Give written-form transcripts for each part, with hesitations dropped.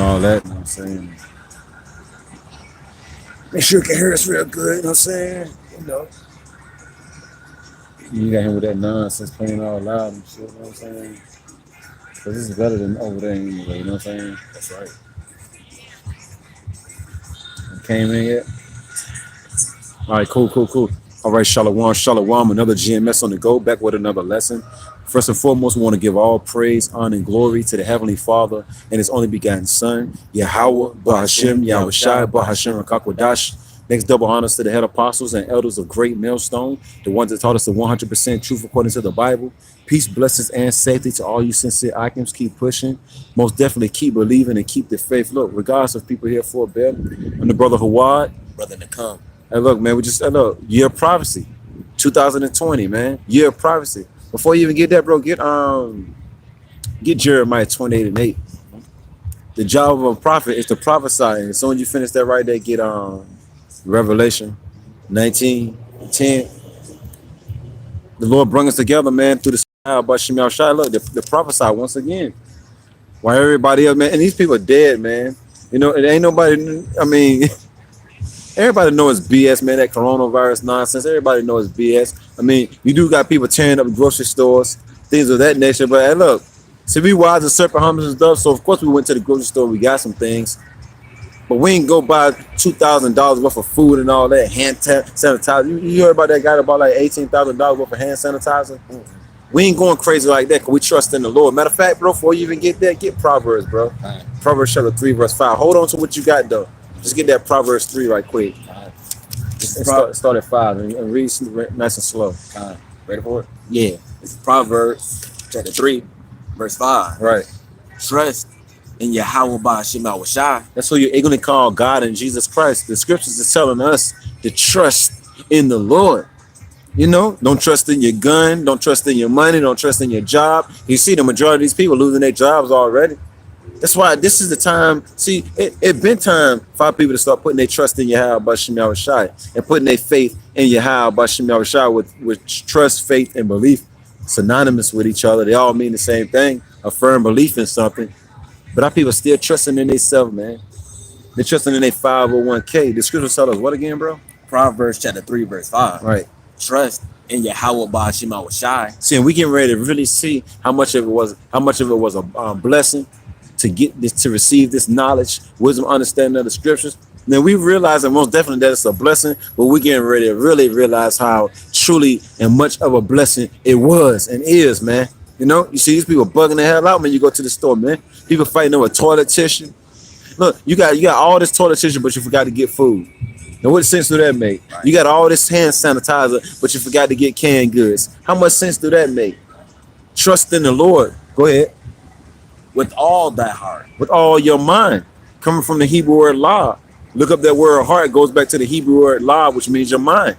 all that, you know what I'm saying? Make sure you can hear us real good, you know what I'm saying? You know. You got him with that nonsense playing all loud and shit, you know what I'm saying? Because this is better than over there anyway, you know what I'm saying? That's right. Came in yet? All right, cool. All right, Shalom, another GMS on the go, back with another lesson. First and foremost, we want to give all praise, honor, and glory to the Heavenly Father and His only begotten Son, Yahweh, Bahashem, Yahushai, Bahashem, Rakakwadash. Next, double honors to the head apostles and elders of Great Millstone, the ones that taught us the 100% truth according to the Bible. Peace, blessings, and safety to all you sincere items. Keep pushing. Most definitely keep believing and keep the faith. Look, regardless of people here for a bit, I'm the brother Hawad. Brother Nakam. Hey, look, man, look, year of prophecy, 2020, man, year of prophecy. Before you even get that, bro, get Jeremiah 28:8. The job of a prophet is to prophesy, and as soon as you finish that right there, get Revelation 19:10. The Lord brought us together, man, through the Shai. Look, the prophesy once again. Why everybody else, man, and these people are dead, man. You know, it ain't nobody. I mean. Everybody knows it's BS, man, that coronavirus nonsense. Everybody knows it's BS. I mean, you do got people tearing up grocery stores, things of that nature. But hey, look, see, we wise as serpent, humble as dove. So, of course, we went to the grocery store. We got some things. But we ain't go buy $2,000 worth of food and all that, hand sanitizer. You heard about that guy that bought like $18,000 worth of hand sanitizer? We ain't going crazy like that because we trust in the Lord. Matter of fact, bro, before you even get there, get Proverbs, bro. Right. Proverbs chapter 3, verse 5. Hold on to what you got, though. Just get that Proverbs 3 right quick. Start at 5 and read nice and slow. Ready for it? Yeah. It's Proverbs chapter 3, verse 5. Right. Trust in Yahweh Bahashem Yahushai. That's who you're going to call God and Jesus Christ. The scriptures is telling us to trust in the Lord. You know, don't trust in your gun. Don't trust in your money. Don't trust in your job. You see the majority of these people losing their jobs already. That's why this is the time. See, it been time for people to start putting their trust in Yahweh Bahashem Yahushai and putting their faith in Yahweh Bahashem Yahushai with trust, faith, and belief synonymous with each other. They all mean the same thing, a firm belief in something. But our people still trusting in themselves, man. They're trusting in their 501k. The scripture tells us what again, bro? Proverbs chapter 3, verse 5. Right. Trust in Yahweh Bahashem Yahushai. See, and we getting ready to really see how much of it was a blessing to get this, to receive this knowledge, wisdom, understanding of the scriptures. Then we realize that most definitely that it's a blessing, but we're getting ready to really realize how truly and much of a blessing it was and is, man. You know, you see these people bugging the hell out when you go to the store, man. People fighting over toilet tissue. Look, you got all this toilet tissue, but you forgot to get food. Now, what sense do that make? Right. You got all this hand sanitizer, but you forgot to get canned goods. How much sense do that make? Trust in the Lord. Go ahead. With all thy heart. With all your mind. Coming from the Hebrew word la. Look up that word heart. It goes back to the Hebrew word la, which means your mind.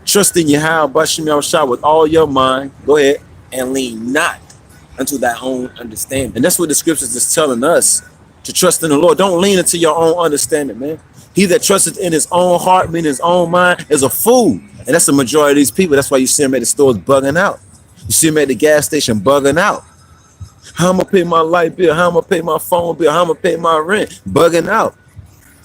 Trust in Yahweh Bahashem Yahushai with all your mind. Go ahead. And lean not unto thy own understanding. And that's what the scriptures is telling us. To trust in the Lord. Don't lean into your own understanding, man. He that trusteth in his own heart, meaning his own mind, is a fool. And that's the majority of these people. That's why you see them at the stores bugging out. You see them at the gas station bugging out. How I'm gonna pay my light bill? How I'm gonna pay my phone bill? How I'm gonna pay my rent? Bugging out.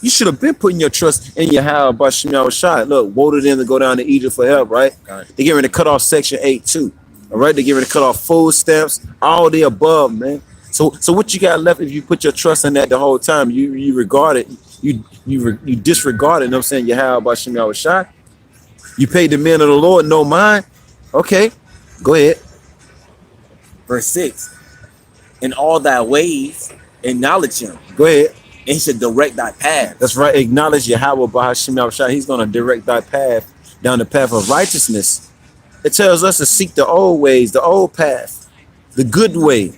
You should have been putting your trust in Yahweh Bahashem Yahushai. Look, woe to them to go down to Egypt for help, right? They get ready to cut off Section 8 too. All right, they get ready to cut off food stamps, all the above, man. So what you got left if you put your trust in that the whole time? You regard it, you disregard it. You know what I'm saying? Yahweh Bahashem Yahushai. You paid the men of the Lord no mind. Okay, go ahead. Verse 6. In all thy ways, acknowledge him. Go ahead. And he should direct thy path. That's right. Acknowledge Yahweh Bahashem Yahushai. He's going to direct thy path down the path of righteousness. It tells us to seek the old ways, the old path, the good way.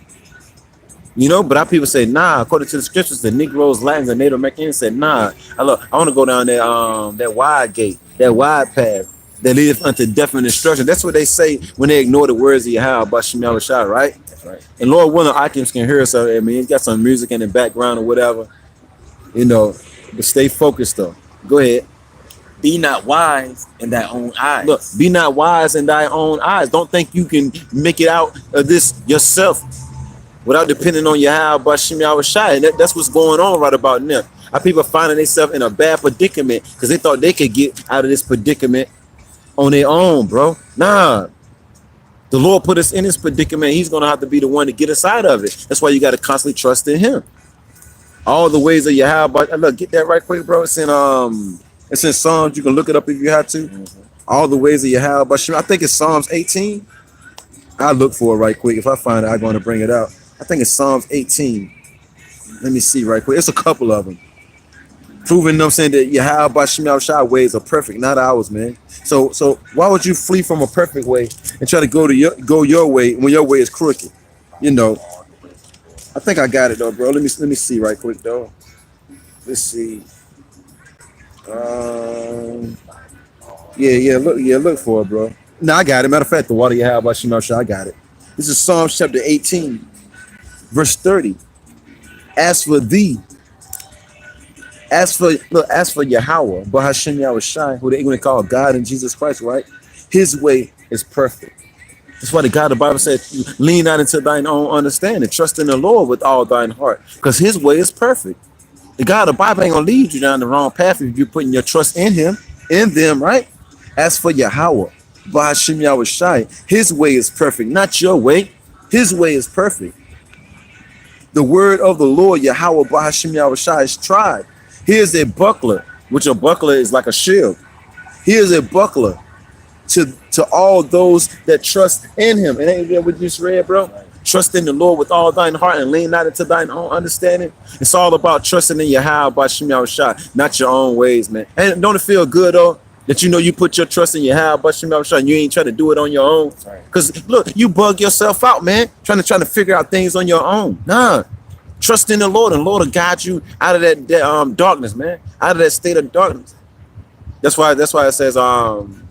You know, but our people say, nah, according to the scriptures, the Negroes, Latins, and Native Americans said, nah, I want to go down that wide gate, that wide path that leadeth unto death and destruction. That's what they say when they ignore the words of Yahweh Bahashem Yahushai, right? That's right. And Lord willing, Items can hear us. I mean, he's got some music in the background or whatever, you know, but stay focused though. Go ahead. Be not wise in thy own eyes. Look, be not wise in thy own eyes. Don't think you can make it out of this yourself. without depending on Yahweh Bashim Yahushai. And that's what's going on right about now. Our people finding themselves in a bad predicament because they thought they could get out of this predicament on their own, bro. Nah. The Lord put us in this predicament. He's going to have to be the one to get us out of it. That's why you got to constantly trust in him. All the ways of Yahweh. Look, get that right quick, bro. It's in Psalms. You can look it up if you have to. Mm-hmm. All the ways of Yahweh. I think it's Psalms 18. I'll look for it right quick. If I find it, I'm going to bring it out. I think it's Psalms 18. Let me see right quick. It's a couple of them. Proving, you know what I'm saying, that Yahweh Bashim Yahushai ways are perfect, not ours, man. So why would you flee from a perfect way and try to go your way when your way is crooked? You know. I think I got it though, bro. Let me see right quick though. Let's see. Look for it, bro. No, I got it. Matter of fact, the water Yahweh Bashim Yahushai, I got it. This is Psalms chapter 18, verse 30. As for Yahweh, Bahashim Yahushai, who they even call God and Jesus Christ, right? His way is perfect. That's why the Bible said, lean not into thine own understanding. Trust in the Lord with all thine heart, because his way is perfect. The Bible ain't gonna lead you down the wrong path if you're putting your trust in him, in them, right? As for Yahweh, Bahashim Yahushai, his way is perfect, not your way. His way is perfect. The word of the Lord, Yahweh Bahashim Yahushai, is tried. Here's a buckler, which a buckler is like a shield. Here's a buckler to all those that trust in him. And ain't that what you just read, bro? Trust in the Lord with all thine heart and lean not into thine own understanding. It's all about trusting in Yahweh Bahashim Yahushai, not your own ways, man. And don't it feel good, though, that you know you put your trust in Yahweh Bahashim Yahushai and you ain't trying to do it on your own? Because, look, you bug yourself out, man, trying to figure out things on your own. Nah. Trust in the Lord, and the Lord will guide you out of that darkness, man. Out of that state of darkness. That's why it says, and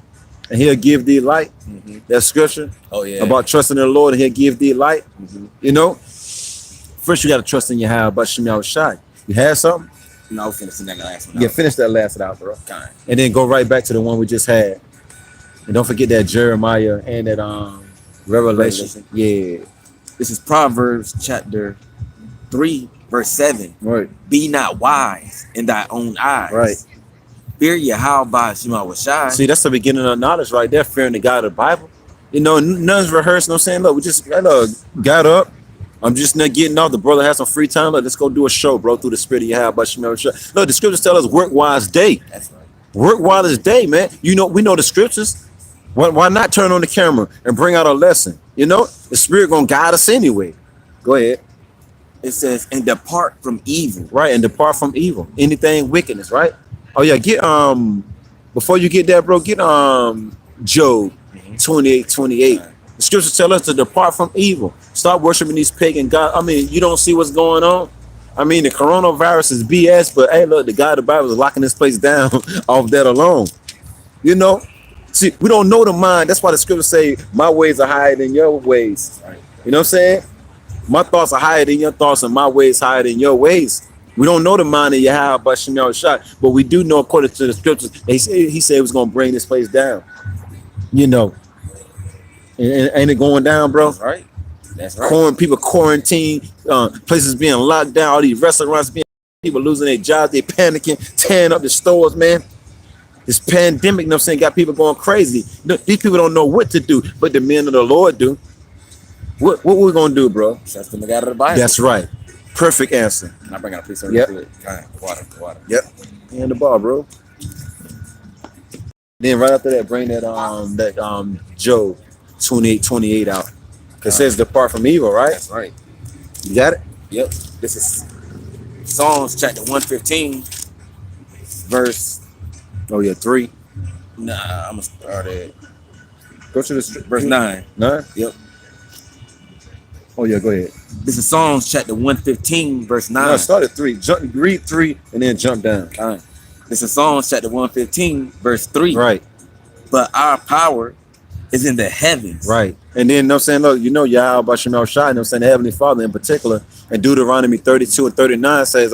he'll give thee light. Mm-hmm. That scripture. Oh, yeah. About trusting in the Lord and he'll give thee light. Mm-hmm. You know? First you got to trust in Yahweh Bashim Yahushai. You had something? No, I was finishing that last one. Yeah, finish that last one out, bro. Okay. And then go right back to the one we just had. And don't forget that Jeremiah and that Revelation. Yeah. This is Proverbs chapter 3, verse 7. Right. Be not wise in thy own eyes. Right. Fear Yahweh Bashim Yahushai. See, that's the beginning of knowledge right there, fearing the God of the Bible. You know, none's rehearsed, no I'm saying? Look, we just got up. I'm just not getting off. The brother has some free time. Look, let's go do a show, bro, through the spirit of Yahweh Bashim Yahushai. Look, the scriptures tell us work wise day. That's right. Work while it's day, man. You know, we know the scriptures. Why not turn on the camera and bring out a lesson? You know, the spirit gonna guide us anyway. Go ahead. It says, and depart from evil. Right, and depart from evil. Anything wickedness, right? Oh yeah, get before you get that, bro, get Job 28:28. Right. The scriptures tell us to depart from evil. Stop worshiping these pagan gods. I mean, you don't see what's going on. I mean, the coronavirus is BS, but hey, look, the God of the Bible is locking this place down off that alone. You know? See, we don't know the mind. That's why the scriptures say, my ways are higher than your ways. Right. You know what I'm saying? My thoughts are higher than your thoughts, and my ways higher than your ways. We don't know the mind of Yahweh Bashim Yahushai, but we do know, according to the scriptures, he said he was going to bring this place down. You know. And ain't it going down, bro? That's right. That's right. People quarantine, places being locked down, all these restaurants being, people losing their jobs, they panicking, tearing up the stores, man. This pandemic, you know what I'm saying, got people going crazy. These people don't know what to do, but the men of the Lord do. What we gonna do, bro? Trust in the God of the Bible. That's right. Perfect answer. And I bring out a piece of it. Water. Yep. And the ball, bro. Then right after that, bring that Job 28:28 out. It says depart from evil, right? That's right. You got it? Yep. This is Psalms chapter 115, verse. Oh yeah, 3. Nah, I'm gonna start at. Go to the verse 9. 9? Yep. Oh yeah, go ahead. This is Psalms chapter 115, verse 9. No, start at 3. Read 3 and then jump down. All right. This is Psalms chapter 115, verse 3. Right. But our power is in the heavens. Right. And then, you know what I'm saying, look, you know, Yahweh Bashim Yahushai, you know what I'm saying, the Heavenly Father in particular, and Deuteronomy 32 and 39 says,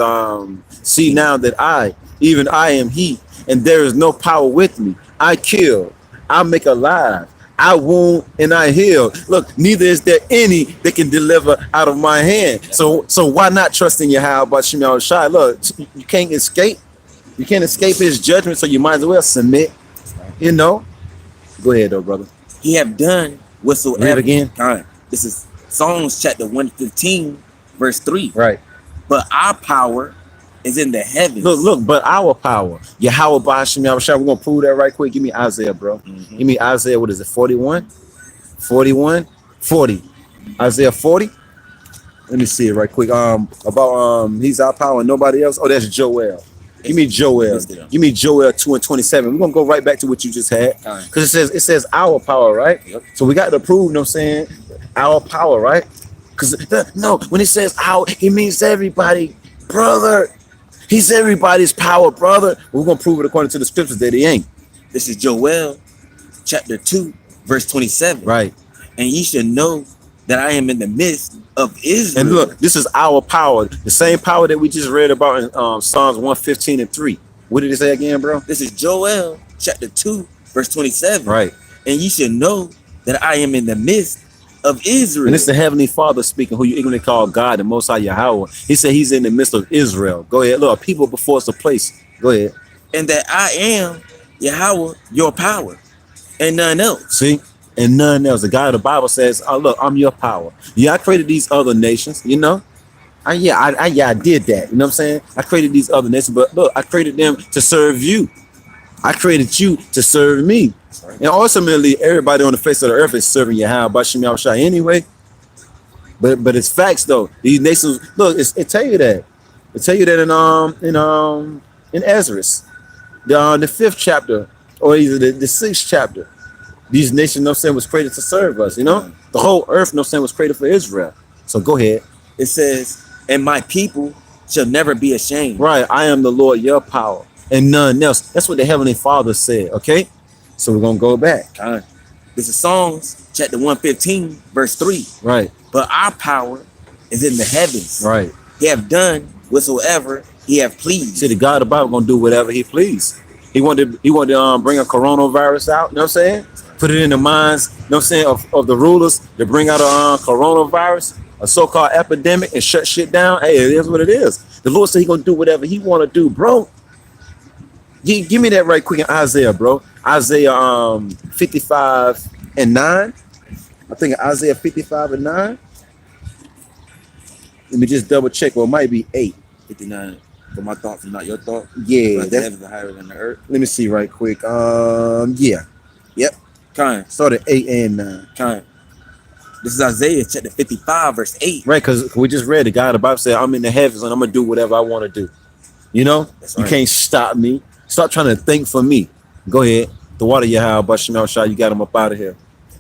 see now that I am he, and there is no power with me. I kill, I make alive, I wound and I heal. Look, neither is there any that can deliver out of my hand. So why not trust in Yahweh Bashim Yahushua? Look, you can't escape. You can't escape his judgment, so you might as well submit. You know? Go ahead though, brother. He have done whatsoever. Read again. This is Psalms chapter 115, verse 3. Right. But our power is in the heavens. Look, but our power. Yahweh Bashim Yahushua. We're gonna prove that right quick. Give me Isaiah, bro. Give me Isaiah, what is it? 41? 41? 40. Isaiah 40. Let me see it right quick. About he's our power and nobody else. Oh, that's Joel. Give me Joel. Give me Joel 2 and 27. We're gonna go right back to what you just had. Because it says our power, right? Yep. So we got to prove, you know what I'm saying, our power, right? Because no, when it says our, it means everybody, brother. He's everybody's power, brother. We're gonna prove it according to the scriptures that he ain't. This is Joel chapter 2, verse 27. Right. And ye should know that I am in the midst of Israel. And look, this is our power, the same power that we just read about in Psalms 115 and 3. What did it say again, bro? This is Joel chapter 2, verse 27. Right. And ye should know that I am in the midst of Israel. And it's the Heavenly Father speaking, who you ignorantly call God, the Most High Yahweh. He said he's in the midst of Israel. Go ahead. Look, people before us a place. Go ahead. And that I am Yahweh, your power, and none else. See? And none else. The God of the Bible says, oh, look, I'm your power. Yeah, I created these other nations, you know? I did that. You know what I'm saying? I created these other nations, but look, I created them to serve you. I created you to serve me. And ultimately, everybody on the face of the earth is serving Yahweh Bashim Yahushua anyway. But it's facts though. These nations, look, it tell you that. It tell you that in Ezra, the 5th chapter, or either the 6th chapter. These nations, you know what I'm saying, was created to serve us, you know? The whole earth, you know what I'm saying, was created for Israel. So go ahead. It says, and my people shall never be ashamed. Right, I am the Lord, your power, and none else. That's what the Heavenly Father said, okay? So we're going to go back. This is Psalms chapter 115, verse 3. Right. But our power is in the heavens. Right. He have done whatsoever he have pleased. See, the God of the Bible going to do whatever he pleased. He wanted to bring a coronavirus out, you know what I'm saying? Put it in the minds, you know what I'm saying, of the rulers to bring out a coronavirus, a so-called epidemic, and shut shit down. Hey, it is what it is. The Lord said he going to do whatever he want to do, bro. Give me that right quick in Isaiah, bro. Isaiah 55 and 9. I think Isaiah 55 and 9. Let me just double check. Well, it might be 8. 59. For my thoughts are not your thoughts. Yeah. The heavens are higher than the earth. Let me see right quick. Yeah. Yep. Start at 8 and 9. This is Isaiah chapter 55, verse 8. Right, because we just read the God of the Bible said, I'm in the heavens and I'm going to do whatever I want to do. You know? That's right. You can't stop me. Stop trying to think for me. Go ahead. The water you have, but you got them up out of here.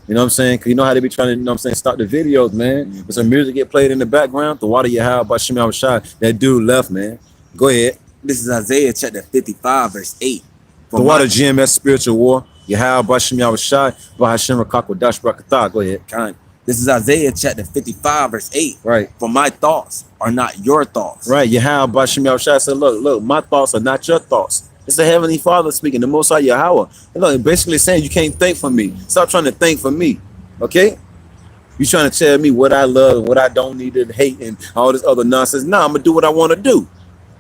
You know what I'm saying? Because you know how they be trying to, you know what I'm saying, stop the videos, man. With some music get played in the background. The water you have, but that dude left, man. Go ahead. This is Isaiah chapter 55, verse 8. The water GMS spiritual war. You have Bashim Yahushua, Bahashim Rakakwadash Brakatah. Go ahead. This is Isaiah chapter 55, verse 8. Right. For my thoughts are not your thoughts. Right. You have Bashim Yahushua said, look, my thoughts are not your thoughts. It's the Heavenly Father speaking, the Most High Yahweh. And look, basically saying you can't think for me. Stop trying to think for me. Okay? You trying to tell me what I love, what I don't need to hate, and all this other nonsense. No, I'm gonna do what I want to do.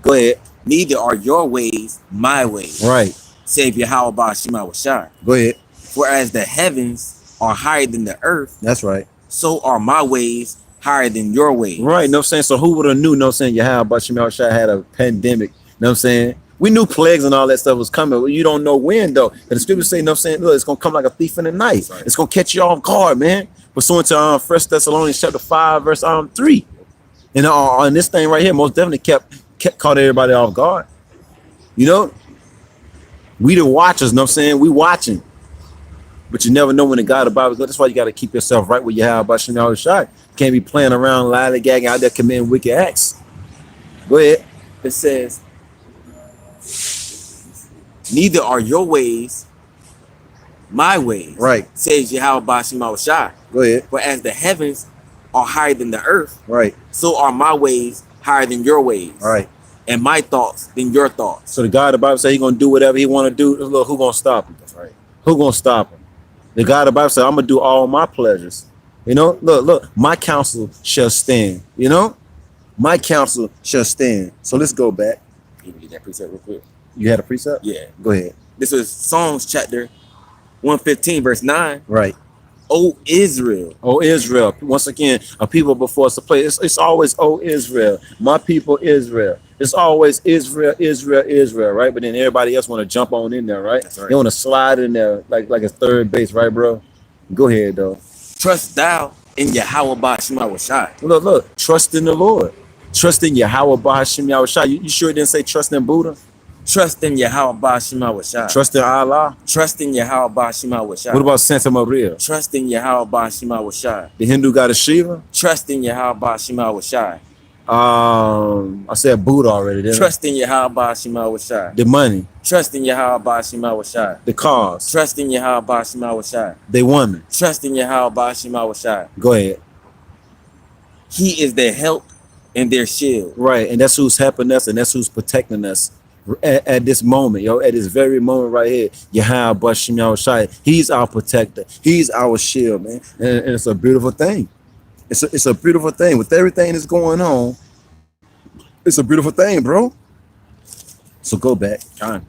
Go ahead. Neither are your ways my ways. Right. Save Yahweh Bashim Yahushua. Go ahead. For as the heavens are higher than the earth. That's right. So are my ways higher than your ways. Right. No saying. So who would have knew? No saying. Yahweh Bashim Yahushua had a pandemic. Know what I'm saying? We knew plagues and all that stuff was coming. Well, you don't know when though. And the scriptures say, you know what I'm saying, look, it's gonna come like a thief in the night. Right. It's gonna catch you off guard, man. Pursuant to 1 Thessalonians chapter 5, verse 3. And this thing right here most definitely kept caught everybody off guard. You know, we the watchers, know what I'm saying? We watching. But you never know when the God of the Bible is. That's why you got to keep yourself right where you have about your shot. You can't be playing around, lollygagging out there committing wicked acts. Go ahead. It says, neither are your ways my ways. Right. Says Yahweh Bashim Yahushua. Go ahead. For as the heavens are higher than the earth, right, so are my ways higher than your ways. Right. And my thoughts than your thoughts. So the God of the Bible said he's gonna do whatever he want to do. Look, who gonna stop him? That's right. Who gonna stop him? The God of the Bible said, I'm gonna do all my pleasures. You know, look, my counsel shall stand. You know, my counsel shall stand. So let's go back. Let me get that precept real quick. You had a precept? Yeah. Go ahead. This is Psalms chapter 115, verse 9. Right. O Israel. Oh, Israel. Once again, a people before us to play. It's always, oh, Israel. My people, Israel. It's always Israel, Israel, Israel, right? But then everybody else want to jump on in there, right? That's right. They want to slide in there like a third base, right, bro? Go ahead, though. Trust thou in Yahweh Ba'ashim Shai. Look. Trust in the Lord. Trust in Yahweh Ba'ashim Yahushua. You sure it didn't say trust in Buddha? Trust in Yahweh Ba'ashim Shai. Trust in Allah. Trust in Yahweh Ba'ashim Shai. What about Santa Maria? Trust in Yahweh Ba'ashim Shai. The Hindu god of Shiva? Trust in Yahweh Ba'ashim Shai. I said Buddha already, didn't Trust in Yahweh Ba'ashim Shai. I? The money, Trust in Yahweh Ba'ashim Shai. the cars, Trust in Yahweh Ba'ashim Shai. the woman. Trust in Yahweh Ba'ashim Shai. Go ahead. He is their help and their shield. Right, and that's who's helping us, and that's who's protecting us at this moment, yo. At this very moment right here, Yahweh Bashim Yahushua. He's our protector. He's our shield, man. And it's a beautiful thing. It's a beautiful thing. With everything that's going on, it's a beautiful thing, bro. So go back. Time.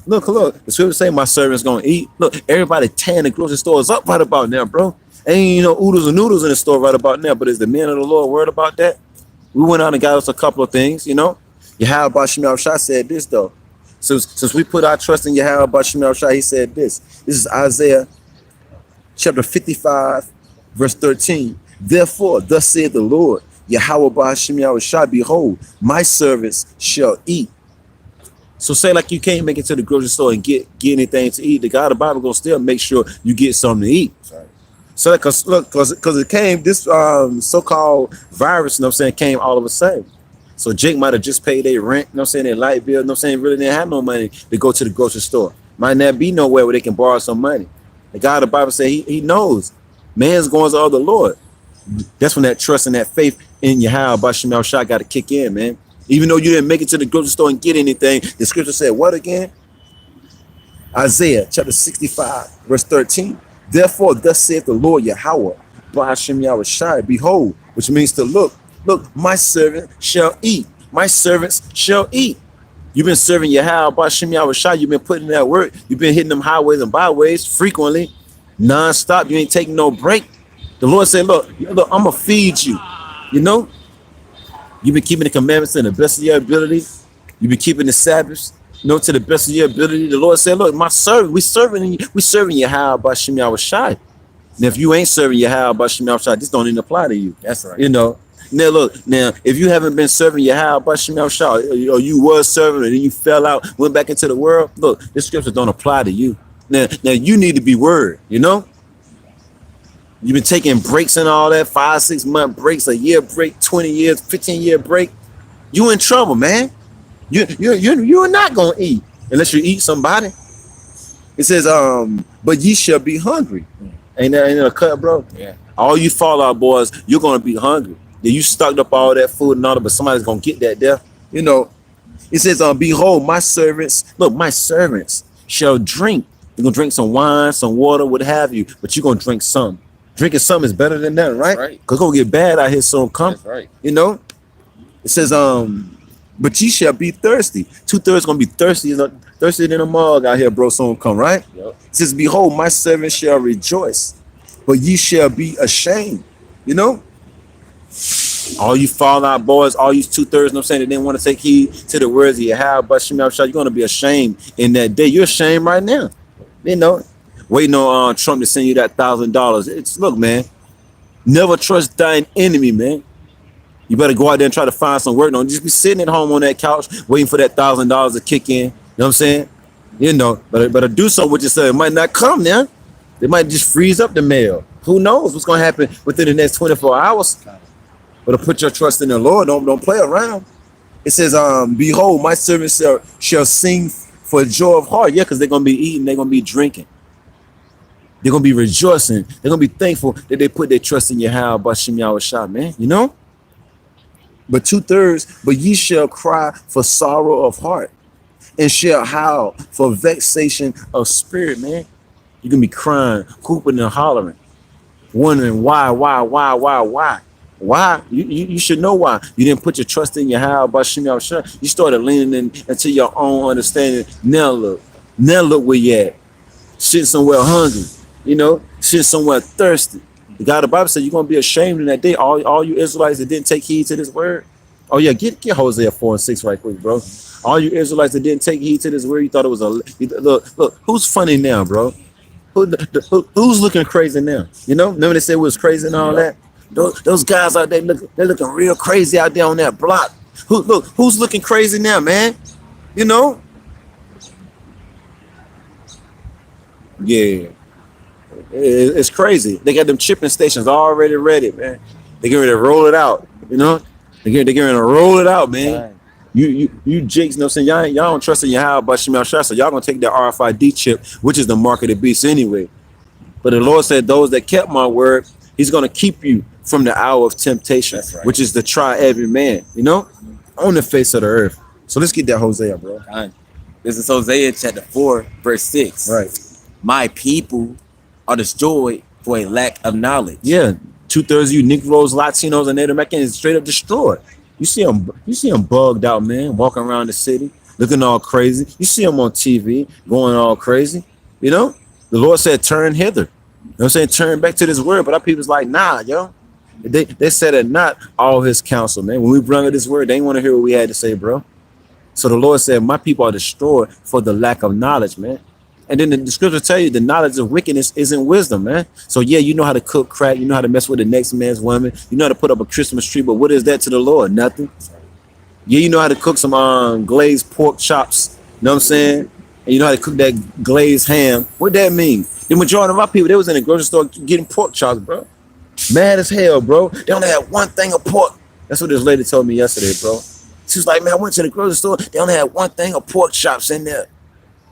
Look. The scripture say my servant's gonna eat. Look, everybody tearing the grocery stores up right about now, bro. Ain't oodles and noodles in the store right about now. But is the man of the Lord worried about that? We went out and got us a couple of things, Yahweh Bashim Yahushua said this though. Since we put our trust in Yahweh Bashim Yahushua, he said this. This is Isaiah chapter 55, verse 13. Therefore, thus saith the Lord, Yahweh Bashim Yahushua, behold, my servants shall eat. So say like you can't make it to the grocery store and get anything to eat. The God of the Bible gonna still make sure you get something to eat. Sorry. So because it came, this so-called virus, came all of a sudden. So Jake might have just paid their rent, their light bill, really didn't have no money to go to the grocery store. Might not be nowhere where they can borrow some money. The God of the Bible said he knows. Man's going to the Lord. That's when that trust and that faith in Yahweh Bashim Yahushua got to kick in, man. Even though you didn't make it to the grocery store and get anything, the scripture said what again? Isaiah chapter 65, verse 13. Therefore, thus saith the Lord Yahweh Bashim Yahushua, behold, which means to look, my servant shall eat. My servants shall eat. You've been serving Yahweh Bashim Yahushua. You've been putting in that work. You've been hitting them highways and byways frequently, non-stop. You ain't taking no break. The Lord said, look, I'm going to feed you. You've been keeping the commandments to the best of your ability. You've been keeping the Sabbaths, to the best of your ability. The Lord said, look, my servant, we serving Yahweh Bashim Yahushua. Now, if you ain't serving Yahweh Bashim Yahushua, this don't even apply to you. That's right. Now look, if you haven't been serving Yahweh Bashim Yahushua, or you was serving and then you fell out, went back into the world, look, this scripture don't apply to you. Now you need to be worried, You've been taking breaks and all that, 5-6 month breaks, a year break, 20 years, 15-year break. You in trouble, man. You're not gonna eat unless you eat somebody. It says, but ye shall be hungry. Ain't that a cut, bro? Yeah. All you Fallout boys, you're gonna be hungry. Yeah, you stocked up all that food and all that, but somebody's gonna get that there. It says, behold, my servants shall drink. They're gonna drink some wine, some water, what have you, but you're gonna drink some. Drinking some is better than that, right? Right. Cause it's gonna get bad out here soon. Come. That's right. It says, but ye shall be thirsty. 2/3 gonna be thirsty than a mug out here, bro. Soon come, right? Yep. It says, behold, my servant shall rejoice, but ye shall be ashamed. All you Fallout boys, all you 2/3, that didn't want to take heed to the words of Yahweh Bashim Yahushua, you're gonna be ashamed in that day. You're ashamed right now. Waiting on Trump to send you that $1,000. Look, man, never trust thine enemy, man. You better go out there and try to find some work. Don't just be sitting at home on that couch waiting for that $1,000 to kick in. You know what I'm saying? Better do something with yourself. It might not come now. They might just freeze up the mail. Who knows what's gonna happen within the next 24 hours? But put your trust in the Lord. Don't play around. It says, behold, my servants shall sing for joy of heart. Yeah, because they're gonna be eating, they're gonna be drinking. They're gonna be rejoicing. They're gonna be thankful that they put their trust in Yahweh Bashim Yahushua, man. But 2/3, but ye shall cry for sorrow of heart, and shall howl for vexation of spirit, man. You can be crying, hooping and hollering, wondering why. Why? You should know why. You didn't put your trust in your how about Shimmy Shah. You started leaning into your own understanding. Now look where you at. Sitting somewhere hungry, sitting somewhere thirsty. The God of the Bible said you're gonna be ashamed in that day. All you Israelites that didn't take heed to this word. Oh yeah, get Hosea 4 and 6 right quick, bro. All you Israelites that didn't take heed to this word, you thought it was look. Who's funny now, bro? Who's looking crazy now? Remember they said it was crazy and all that. Those guys out there they're looking real crazy out there on that block. Who's looking crazy now, man? Yeah, it's crazy. They got them chipping stations already ready, man. They get ready to roll it out. They get ready to roll it out, man. Right. You jakes, know what I'm saying? Y'all don't trust in your how about Shemel Shah, so y'all gonna take that RFID chip, which is the mark of the beast anyway. But the Lord said, those that kept my word, He's gonna keep you from the hour of temptation, Right. which is to try every man, on the face of the earth. So let's get that Hosea, bro. This is Hosea chapter 4, verse 6. Right. My people are destroyed for a lack of knowledge. Yeah, 2/3 of you Negroes, Latinos, and Native Americans straight up destroyed. You see them bugged out, man, walking around the city, looking all crazy. You see them on TV, going all crazy. The Lord said, turn hither. You know what I'm saying? Turn back to this word. But our people's like, nah, yo. They said it not all His counsel, man. When we brought up this word, they didn't want to hear what we had to say, bro. So the Lord said, my people are destroyed for the lack of knowledge, man. And then the scripture tell you the knowledge of wickedness isn't wisdom, man. So yeah, you know how to cook crack, you know how to mess with the next man's woman, you know how to put up a Christmas tree, but what is that to the Lord? Nothing. Yeah, you know how to cook some glazed pork chops, you know what I'm saying? And you know how to cook that glazed ham. What that mean? The majority of our people, they was in the grocery store getting pork chops, bro. Mad as hell, bro. They only had one thing of pork. That's what this lady told me yesterday, bro. She was like, man, I went to the grocery store, they only had one thing of pork chops in there.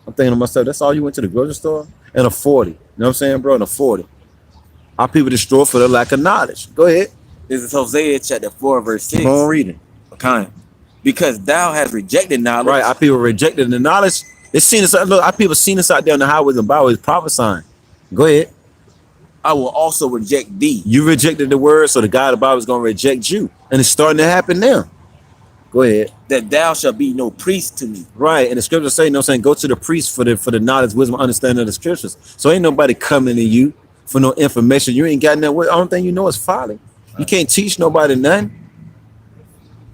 I'm thinking to myself, that's all you went to the grocery store? And a 40. You know what I'm saying, bro? And a 40. Our people destroyed for the lack of knowledge. Go ahead. This is Hosea chapter 4, verse 6. Keep on reading. Okay. Because thou hast rejected knowledge. Right, our people rejected the knowledge. They seen us. Look, our people seen us out there on the highways and byways prophesying. Go ahead. I will also reject thee. You rejected the word, so the God of the Bible is going to reject you. And it's starting to happen now. Go ahead. That thou shalt be no priest to me. Right, and the scriptures say, go to the priest for the knowledge, wisdom, understanding of the scriptures. So ain't nobody coming to you for no information. You ain't got nothing. The only thing you know is folly. You can't teach nobody nothing.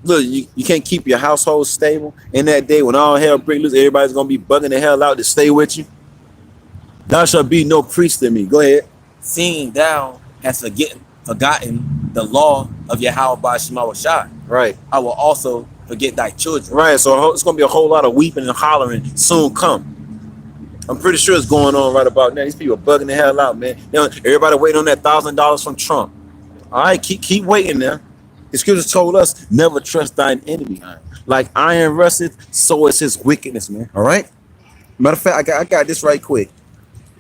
Look, you can't keep your household stable. In that day when all hell breaks loose, everybody's gonna be bugging the hell out to stay with you. Thou shalt be no priest to me. Go ahead. Seeing thou hast forgotten the law of Yahweh Shema Shai. Right. I will also forget thy children. Right. So it's gonna be a whole lot of weeping and hollering soon come. I'm pretty sure it's going on right about now. These people are bugging the hell out, man. Everybody waiting on that $1,000 from Trump. All right, keep waiting now. The scriptures told us, never trust thine enemy. Like iron rusteth, so is his wickedness, man. All right. Matter of fact, I got this right quick.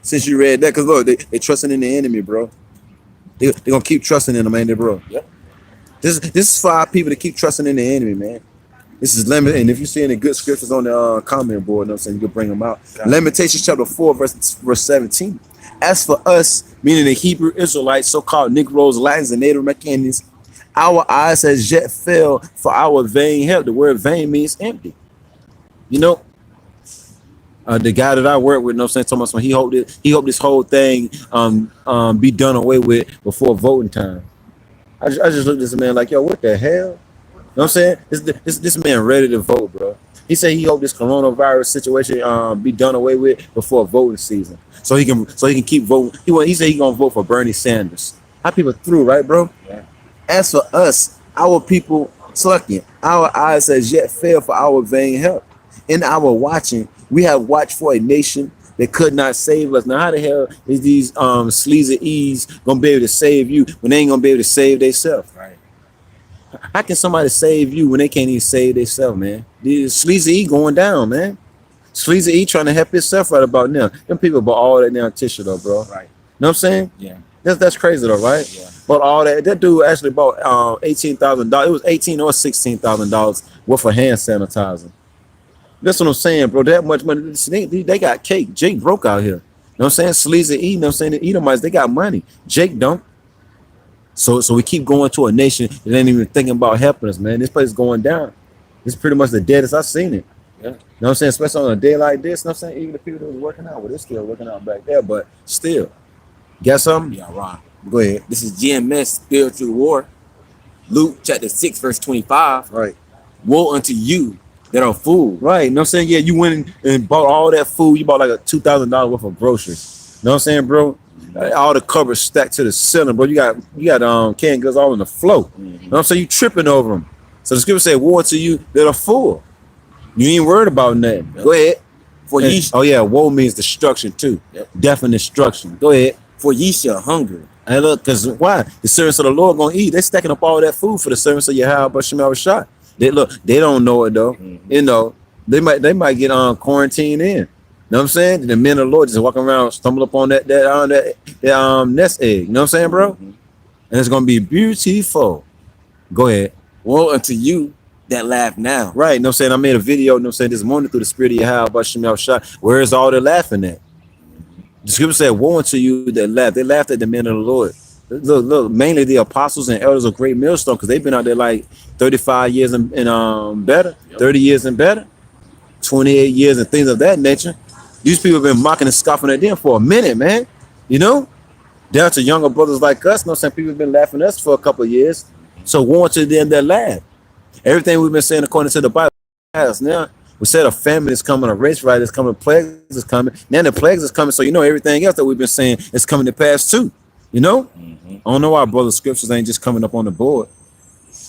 Since you read that, because look, they trusting in the enemy, bro. They gonna keep trusting in them, ain't they, bro? Yep. This is for our people to keep trusting in the enemy, man. This is limited, and if you see any good scriptures on the comment board, you know what I'm saying, you can bring them out. Lamentations chapter 4, verse 17. As for us, meaning the Hebrew Israelites, so-called Negroes, Latins, and Native Americans, our eyes has yet fell for our vain help. The word vain means empty. The guy that I work with, you know what I'm saying, Thomas, when he hoped this whole thing be done away with before voting time. I just looked at this man like, yo, what the hell? You know what I'm saying? This man ready to vote, bro. He said he hoped this coronavirus situation be done away with before voting season, so he can keep voting. He said he gonna vote for Bernie Sanders. Our people through, right, bro? Yeah. As for us, our people slucking, our eyes has yet failed for our vain help. In our watching, we have watched for a nation that could not save us. Now, how the hell is these sleazy E's gonna be able to save you when they ain't gonna be able to save themselves? Right. How can somebody save you when they can't even save themselves, man? The sleazy E going down, man. Sleazy E trying to help himself right about now. Them people bought all that now tissue though, bro. Right. Know what I'm saying? Yeah. That's crazy though, right? Yeah. But all that dude actually bought $18,000. It was $18,000 or $16,000 worth of hand sanitizer. That's what I'm saying, bro. That much money. They got cake. Jake broke out here. know what I'm saying? Sleaze and Edom, you know what I'm saying? The Edomites, they got money. Jake don't. So we keep going to a nation that ain't even thinking about helping us, man. This place is going down. It's pretty much the deadest I've seen it. Yeah. You know what I'm saying? Especially on a day like this, you know what I'm saying? Even the people that was working out, well, they're still working out back there, but still. Got something? Yeah, right. Go ahead. This is GMS Spiritual War. Luke chapter 6, verse 25. Right. Woe unto you that are fools. Right. You know what I'm saying? Yeah, you went and bought all that food. You bought like a $2,000 worth of groceries. You know what I'm saying, bro? All the cupboards stacked to the ceiling, bro. You got canned goods all on the floor. You know what I'm saying? You tripping over them. So the scripture say, woe to you that are full. You ain't worried about nothing. Yep. Go ahead. For ye oh yeah, woe means destruction too. Yep. Death and destruction. Go ahead. For ye shall hunger. And look, because why? The servants of the Lord gonna eat. They stacking up all that food for the servants of Yahweh Bashim Shot. They don't know it though. You know, they might get quarantined in. You know what I'm saying? The men of the Lord just walking around, stumble upon that nest egg. You know what I'm saying, bro? And it's gonna be beautiful. Go ahead. Woe unto you that laugh now. Right. You know what I'm saying? I made a video, you know what I'm saying, this morning through the spirit of Yahweh Bashim Shot. Where is all the laughing at? The scripture said, woe unto you that laugh. They laughed at the men of the Lord. Look, mainly the apostles and elders of Great Millstone, because they've been out there like 35 years and better, 30 years and better, 28 years and things of that nature. These people have been mocking and scoffing at them for a minute, man. You know? Down to younger brothers like us, you know what I'm saying? People have been laughing at us for a couple of years. So woe unto them that laugh. Everything we've been saying according to the Bible has now. We said a famine is coming, a race riot is coming, plagues is coming. Now the plagues is coming, so you know everything else that we've been saying is coming to pass too. You know? I don't know why brother scriptures ain't just coming up on the board.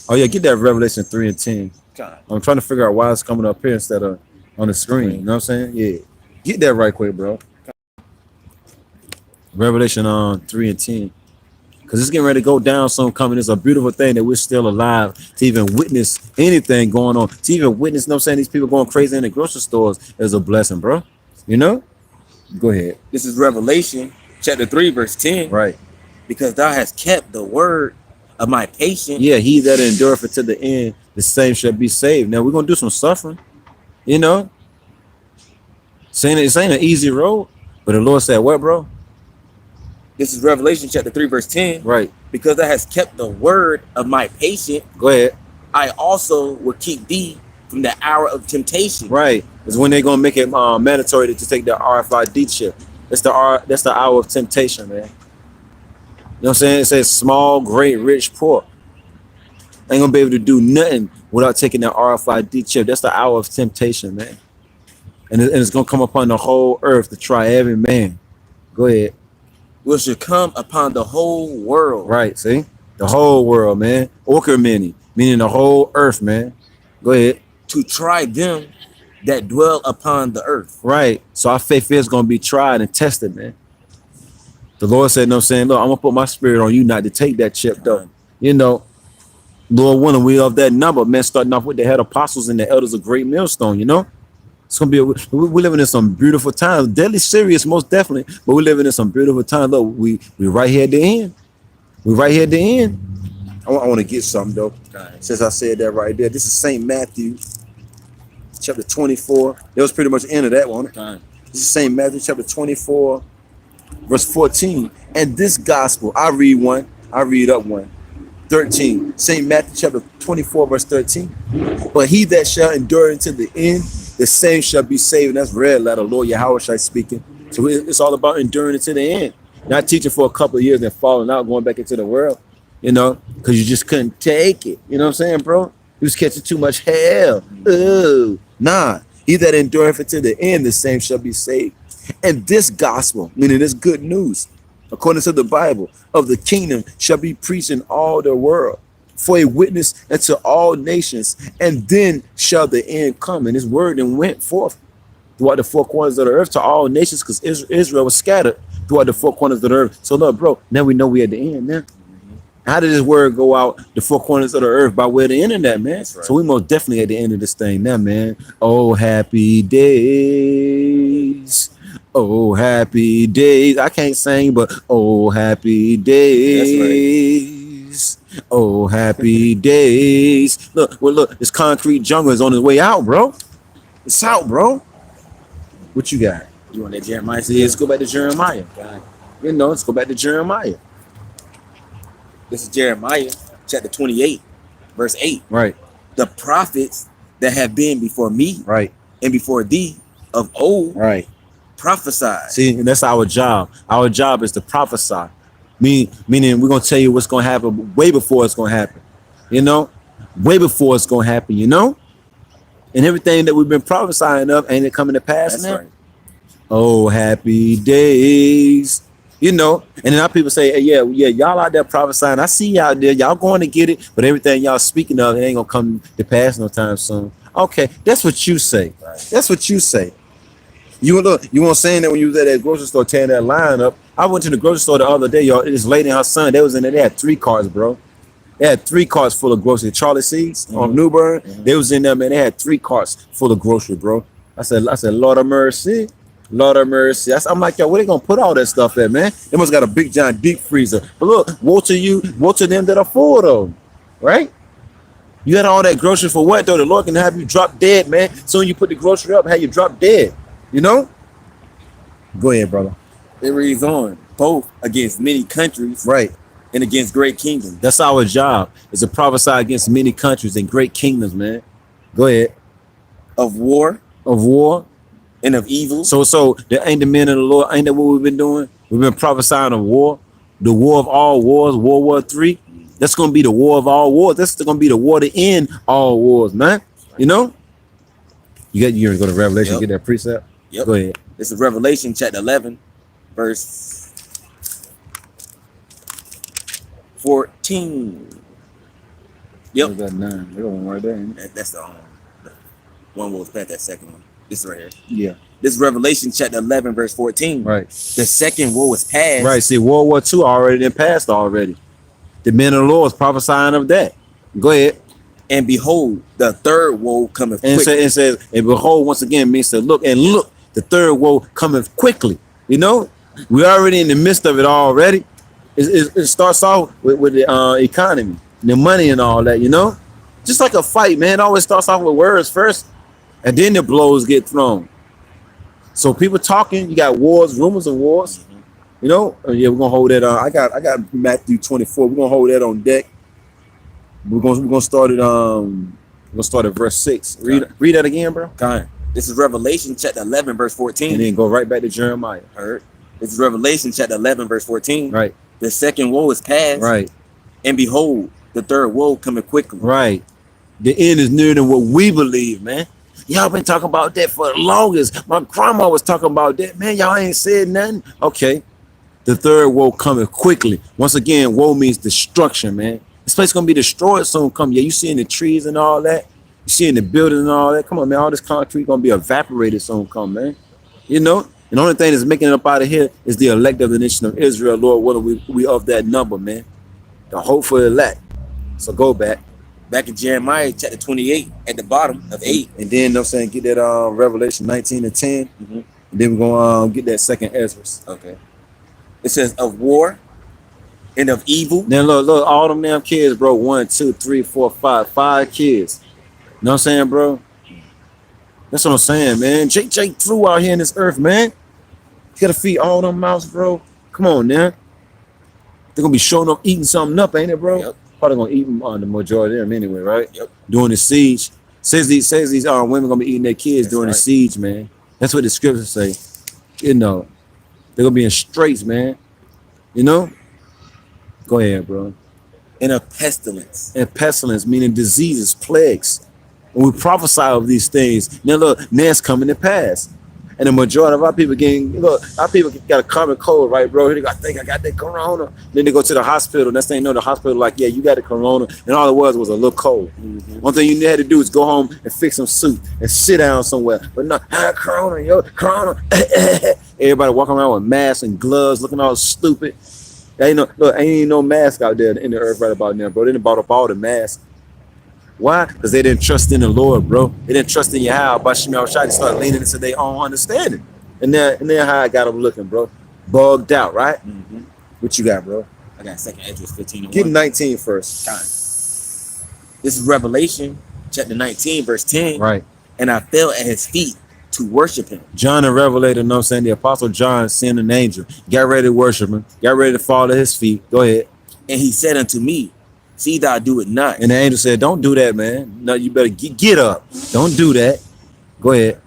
Oh yeah, get that Revelation 3 and 10. God. I'm trying to figure out why it's coming up here instead of on the screen. You know what I'm saying? Yeah. Get that right quick, bro. Revelation 3 and 10. Because it's getting ready to go down soon coming. It's a beautiful thing that we're still alive to even witness anything going on. To even witness, you know what I'm saying, these people going crazy in the grocery stores is a blessing, bro. You know? Go ahead. This is Revelation chapter 3, verse 10. Right. Because thou hast kept the word of my patience. Yeah, he that endureth to the end, the same shall be saved. Now we're gonna do some suffering, you know. Saying it ain't an easy road, but the Lord said, what, bro? This is Revelation chapter 3, verse 10. Right. Because thou hast kept the word of my patience. Go ahead. I also will keep thee from the hour of temptation. Right. It's when they're gonna make it mandatory to take the RFID chip. That's the hour of temptation, man. You know what I'm saying? It says small, great, rich, poor. Ain't gonna be able to do nothing without taking that RFID chip. That's the hour of temptation, man. And it's gonna come upon the whole earth to try every man. Go ahead. Which should come upon the whole world. Right, see? The whole world, man. Orca meaning the whole earth, man. Go ahead. To try them that dwell upon the earth. Right. So our faith is gonna be tried and tested, man. The Lord said, no, saying, look, I'm gonna put my spirit on you not to take that chip, though. You know, Lord willing, we of that number, man, starting off with the head apostles and the elders of Great Millstone, you know? It's gonna be we're living in some beautiful times, deadly serious, most definitely, but we're living in some beautiful times. Look, we right here at the end. We right here at the end. I want to get something though. Since I said that right there, this is St. Matthew, chapter 24. That was pretty much the end of that one. This is St. Matthew, chapter 24, verse 14. And this gospel, I read up one. 13. St. Matthew, chapter 24, verse 13. But he that shall endure unto the end, the same shall be saved. And that's red letter, Lord Yahweh Shai speaking. So it's all about enduring to the end. Not teaching for a couple of years and falling out, going back into the world, you know, because you just couldn't take it. You know what I'm saying, bro? You was catching too much hell. Ooh, nah. He that endureth to the end, the same shall be saved. And this gospel, meaning this good news, according to the Bible, of the kingdom shall be preached in all the world for a witness unto all nations, and then shall the end come. And his word then went forth throughout the four corners of the earth to all nations, because Israel was scattered throughout the four corners of the earth. So look, bro, now we know we at the end now. How did this word go out the four corners of the earth? By way of the internet, man. Right. So we most definitely at the end of this thing now, man. Oh, happy days. Oh, happy days. I can't sing, but oh, happy days. Right. Oh, happy days. Look, this concrete jungle is on his way out, bro. It's out, bro. What you got? You want that Jeremiah? See, let's go back to Jeremiah. God. You know, let's go back to Jeremiah. This is Jeremiah chapter 28, verse 8. Right. The prophets that have been before me Right. and before thee of old Right. prophesied. See, and that's our job. Our job is to prophesy. Meaning we're gonna tell you what's gonna happen way before it's gonna happen. You know? Way before it's gonna happen, you know? And everything that we've been prophesying of, ain't it coming to pass That's now? right. Oh, happy days. You know, and then our people say, hey, yeah, y'all out there prophesying. I see y'all there. Y'all going to get it, but everything y'all speaking of, it ain't gonna come to pass no time soon. Okay, that's what you say. Right. That's what you say. You weren't saying that when you was at that grocery store tearing that line up. I went to the grocery store the other day, y'all. This lady and her son, they was in there. They had 3 cars, bro. They had 3 cars full of groceries. Charlie Seeds on New Bern, they was in there, man. They had 3 cars full of grocery, bro. I said, Lord of mercy. Lord of mercy. I'm like, yo, where they gonna put all that stuff at, man? They must got a big giant deep freezer. But look, woe to them that are full though, right? You had all that grocery for what though? The Lord can have you drop dead, man. So when you put the grocery up, have you drop dead. You know? Go ahead, brother. It reads on, both against many countries, Right. and against great kingdoms. That's our job, is to prophesy against many countries and great kingdoms, man. Go ahead. Of war Of war. and of evil. So there ain't the men of the Lord, ain't that what we've been doing? We've been prophesying of war, the war of all wars, World War III. That's gonna be the war of all wars. That's gonna be the war to end all wars, man. You know? You're gonna go to Revelation, Yep. get that precept? Yep. Go ahead. This is Revelation chapter 11, verse 14. Yep. Got 9. They got one right there. That's the one was past that second one. This right here. Yeah. This is Revelation chapter 11, verse 14. Right. The second woe is past. Right. See, World War II already done passed already. The men of the Lord is prophesying of that. Go ahead. And behold, the third woe cometh And quickly. it says, and behold, once again means to look, and look, the third woe cometh quickly. You know, we're already in the midst of it already. It starts off with the economy, the money and all that, you know? Just like a fight, man. It always starts off with words first, and then the blows get thrown. So people talking, you got wars, rumors of wars. You know, yeah, we're gonna hold that on. I got Matthew 24. We're gonna hold that on deck. We're gonna start it. We're gonna start at verse 6. Read that again, bro. Kind. This is Revelation chapter 11, verse 14. And then go right back to Jeremiah. Heard. This is Revelation chapter 11, verse 14. Right. The second woe is past. Right. And behold, the third woe cometh quickly. Right. The end is nearer than what we believe, man. Y'all been talking about that for the longest. My grandma was talking about that, man. Y'all ain't said nothing. Okay. The third woe coming quickly. Once again, woe means destruction, man. This place gonna be destroyed soon. Come, yeah. You seeing the trees and all that. You seeing the buildings and all that. Come on, man. All this concrete gonna be evaporated soon. Come, man. You know. And the only thing that's making it up out of here is the elect of the nation of Israel. Lord, willing, we of that number, man. The hopeful elect. So go back. Back in Jeremiah chapter 28 at the bottom of 8. And then I'm saying get that Revelation 19 and 10. Mm-hmm. And then we're gonna get that second Ezra. Okay. It says of war and of evil. Then look, all them damn kids, bro. 1, 2, 3, 4, 5. 5 kids. You know what I'm saying, bro? That's what I'm saying, man. Jake flew out here in this earth, man. You gotta feed all them mouths, bro. Come on, man. They're gonna be showing up, eating something up, ain't it, bro? Yep. Probably gonna eat them on the majority of them anyway, right? Yep. During the siege. Says these women gonna be eating their kids That's during the right. siege, man. That's what the scriptures say. You know, they're gonna be in straits, man. You know? Go ahead, bro. And of pestilence. And pestilence, meaning diseases, plagues. And we prophesy of these things. Now look, now it's coming to pass. And the majority of our people our people got a common cold, right, bro? They go, I think I got that corona. Then they go to the hospital. Next thing you know, the hospital like, yeah, you got the corona. And all it was a little cold. Mm-hmm. One thing you had to do is go home and fix some soup and sit down somewhere. But no, corona, yo, corona. Everybody walking around with masks and gloves, looking all stupid. Ain't even no mask out there in the earth right about now, bro. They done bought up all the masks. Why? Because they didn't trust in the Lord, bro. They didn't trust in Yahweh. They started leaning into their own understanding. And then how I got them looking, bro. Bugged out, right? Mm-hmm. What you got, bro? I got 2 Ezra 15 and 1. Get 19 first. Time. This is Revelation chapter 19, verse 10. Right. And I fell at his feet to worship him. John the Revelator, you know what I'm saying? The Apostle John sent an angel. Got ready to worship him. Got ready to fall at his feet. Go ahead. And he said unto me, see thou do it not. And the angel said, don't do that, man. No, you better get up. Don't do that. Go ahead.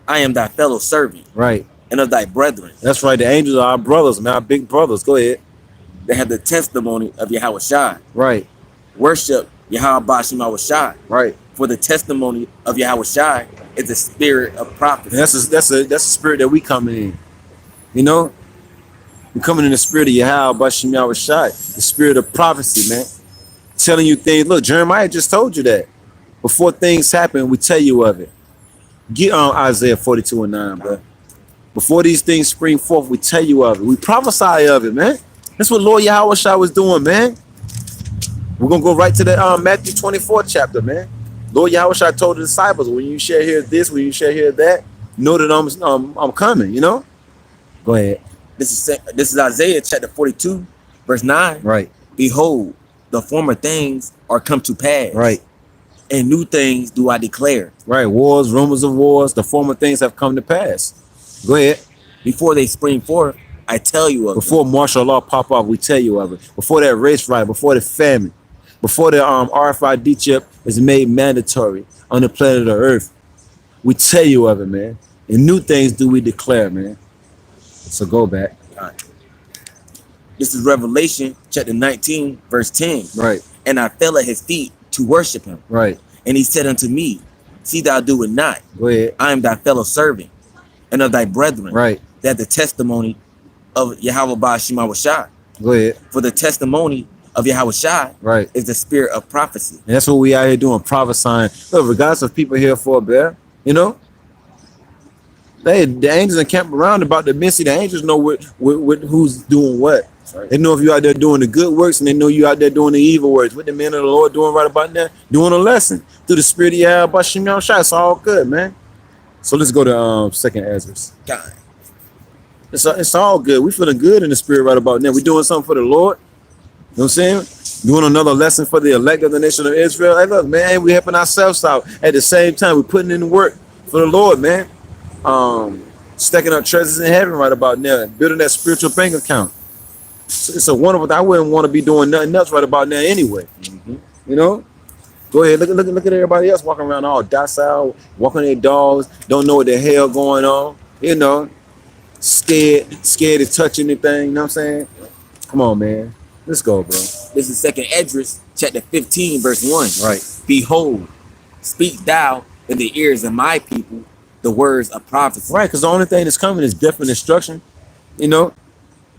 I am thy fellow servant. Right. And of thy brethren. That's right. The angels are our brothers, man. Our big brothers. Go ahead. They have the testimony of Yahweh Shai. Right. Worship Yahweh Shema Shai. Right. For the testimony of Yahweh Shai is the spirit of prophecy. And that's a spirit that we come in. You know? We're coming in the spirit of Yahweh Shema Shai. The spirit of prophecy, man. Telling you things. Look, Jeremiah just told you that. Before things happen, we tell you of it. Get on Isaiah 42:9, bro. Before these things spring forth, we tell you of it. We prophesy of it, man. That's what Lord Yahweh Shai was doing, man. We're going to go right to the Matthew 24 chapter, man. Lord Yahweh Shai told the disciples, when you shall hear this, when you shall hear that, know that I'm coming, you know? Go ahead. This is Isaiah chapter 42, verse 9. Right. Behold, the former things are come to pass. Right. And new things do I declare. Right. Wars, rumors of wars, the former things have come to pass. Go ahead. Before they spring forth, I tell you of Before them. martial law pop off, we tell you of it. Before that race riot, before the famine, before the RFID chip is made mandatory on the planet of Earth, we tell you of it, man. And new things do we declare, man. So go back. All right. This is Revelation chapter 19, verse 10. Right. And I fell at his feet to worship him. Right. And he said unto me, see thou do it not. Go ahead. I am thy fellow servant and of thy brethren. Right. That the testimony of Yahweh Shema Shai. Go ahead. For the testimony of Yahweh Shai Right. is the spirit of prophecy. And that's what we out here doing, prophesying. Look, regardless of people here for a bear, you know, the angels encamp around about the messy. The angels know what who's doing what. Right. They know if you out there doing the good works, and they know you out there doing the evil works. What the men of the Lord doing right about now? Doing a lesson through the spirit of Yahweh Shema Shai. It's all good, man. So let's go to second Ezra. God. It's all good. We feeling good in the spirit right about now. We doing something for the Lord. You know what I'm saying? Doing another lesson for the elect of the nation of Israel. Hey, look, man, we helping ourselves out. At the same time, we're putting in the work for the Lord, man. Stacking up treasures in heaven right about now. Building that spiritual bank account. It's a wonderful thing. I wouldn't want to be doing nothing else right about now anyway. Mm-hmm. You know? Go ahead, look at everybody else walking around all docile, walking their dogs, don't know what the hell going on, you know, scared to touch anything, you know what I'm saying? Come on, man. Let's go, bro. This is second Esdras, chapter 15, verse 1. Right. Behold, speak thou in the ears of my people the words of prophecy. Right, because the only thing that's coming is death and destruction, you know?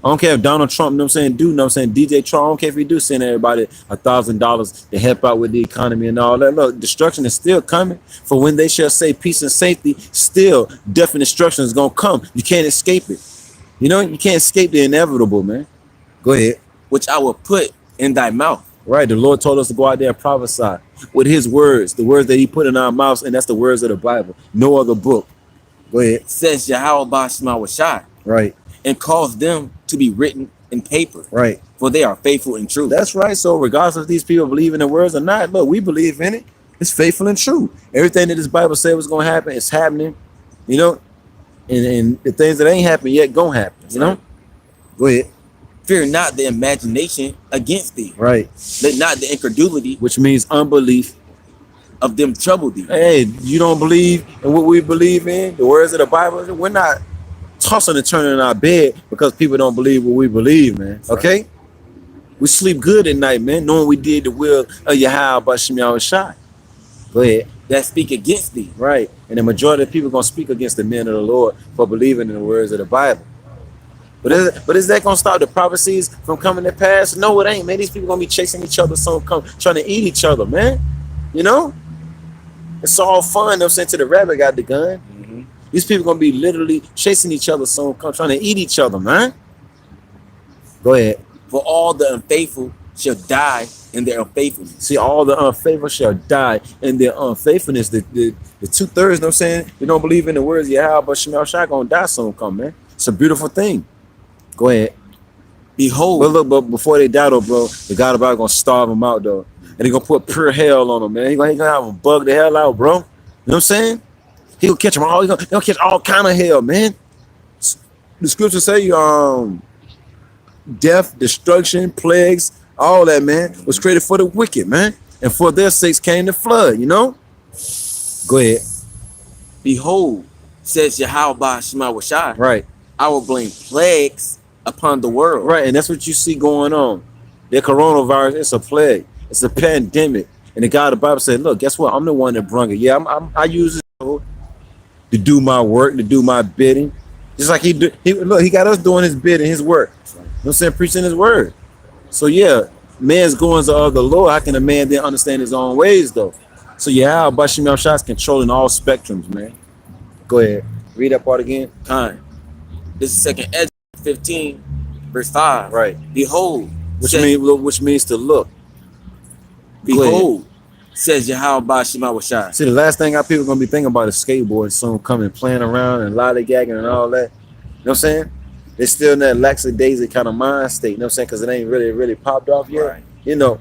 I don't care if Donald Trump, you know what I'm saying, DJ Trump, I don't care if he do send everybody $1,000 to help out with the economy and all that. Look, destruction is still coming. For when they shall say peace and safety, still death and destruction is going to come. You can't escape it. You know, you can't escape the inevitable, man. Go ahead. Which I will put in thy mouth. Right, the Lord told us to go out there and prophesy with his words, the words that he put in our mouths, and that's the words of the Bible. No other book. Go ahead. Says Yahweh Shema Shai. Right. And cause them to be written in paper. Right. For they are faithful and true. That's right. So regardless if these people believe in the words or not, look, we believe in it. It's faithful and true. Everything that this Bible said was going to happen, it's happening. You know? And the things that ain't happened yet gonna happen. You know? Go ahead. Fear not the imagination against thee. Right. Let not the incredulity, which means unbelief, of them trouble thee. Hey, you don't believe in what we believe in, the words of the Bible. We're not tossing and turning in our bed because people don't believe what we believe, man. Okay? Right. We sleep good at night, man, knowing we did the will of Yahweh Shema Shai. Go ahead. That speak against thee. Right. And the majority of people are going to speak against the men of the Lord for believing in the words of the Bible. But is that going to stop the prophecies from coming to pass? No, it ain't, man. These people going to be chasing each other, some come trying to eat each other, man. You know? It's all fun, I'm saying, till the rabbit got the gun. Mm-hmm. These people going to be literally chasing each other, some come trying to eat each other, man. Go ahead. For all the unfaithful shall die in their unfaithfulness. See, all the unfaithful shall die in their unfaithfulness. The 2/3, you know what I'm saying? You don't believe in the words of Yahweh, but Shema Shai gonna die soon, come, man. It's a beautiful thing. Go ahead. Behold. But look, but before they die, though, bro, the God about gonna starve them out, though. And he gonna put pure hell on them, man. He gonna have them bug the hell out, bro. You know what I'm saying? He gonna catch them all. He gonna catch all kind of hell, man. The scriptures say, death, destruction, plagues, all that, man, was created for the wicked, man. And for their sakes came the flood, you know? Go ahead. Behold, says Yahweh Shema Shai, Right. I will bring plagues upon the world. Right, and that's what you see going on. The coronavirus, it's a plague. It's a pandemic. And the God of the Bible said, look, guess what? I'm the one that brung it. Yeah, I use it to do my work, to do my bidding. Just like he got us doing his bidding, his work. You know what I'm saying? Preaching his word. So yeah, man's goings are of the Lord. How can a man then understand his own ways though? So yeah, Bashim Shai is controlling all spectrums, man. Go ahead. Read that part again. Time. This is 2nd Ezra 15, verse 5. Right. Behold, Which means to look. Behold, says Yahweh Shema Shai. See, the last thing our people are gonna be thinking about is skateboarding, soon coming, playing around and lollygagging and all that. You know what I'm saying? They're still in that lackadaisy kind of mind state, you know what I'm saying? Because it ain't really popped off yet. Right. You know.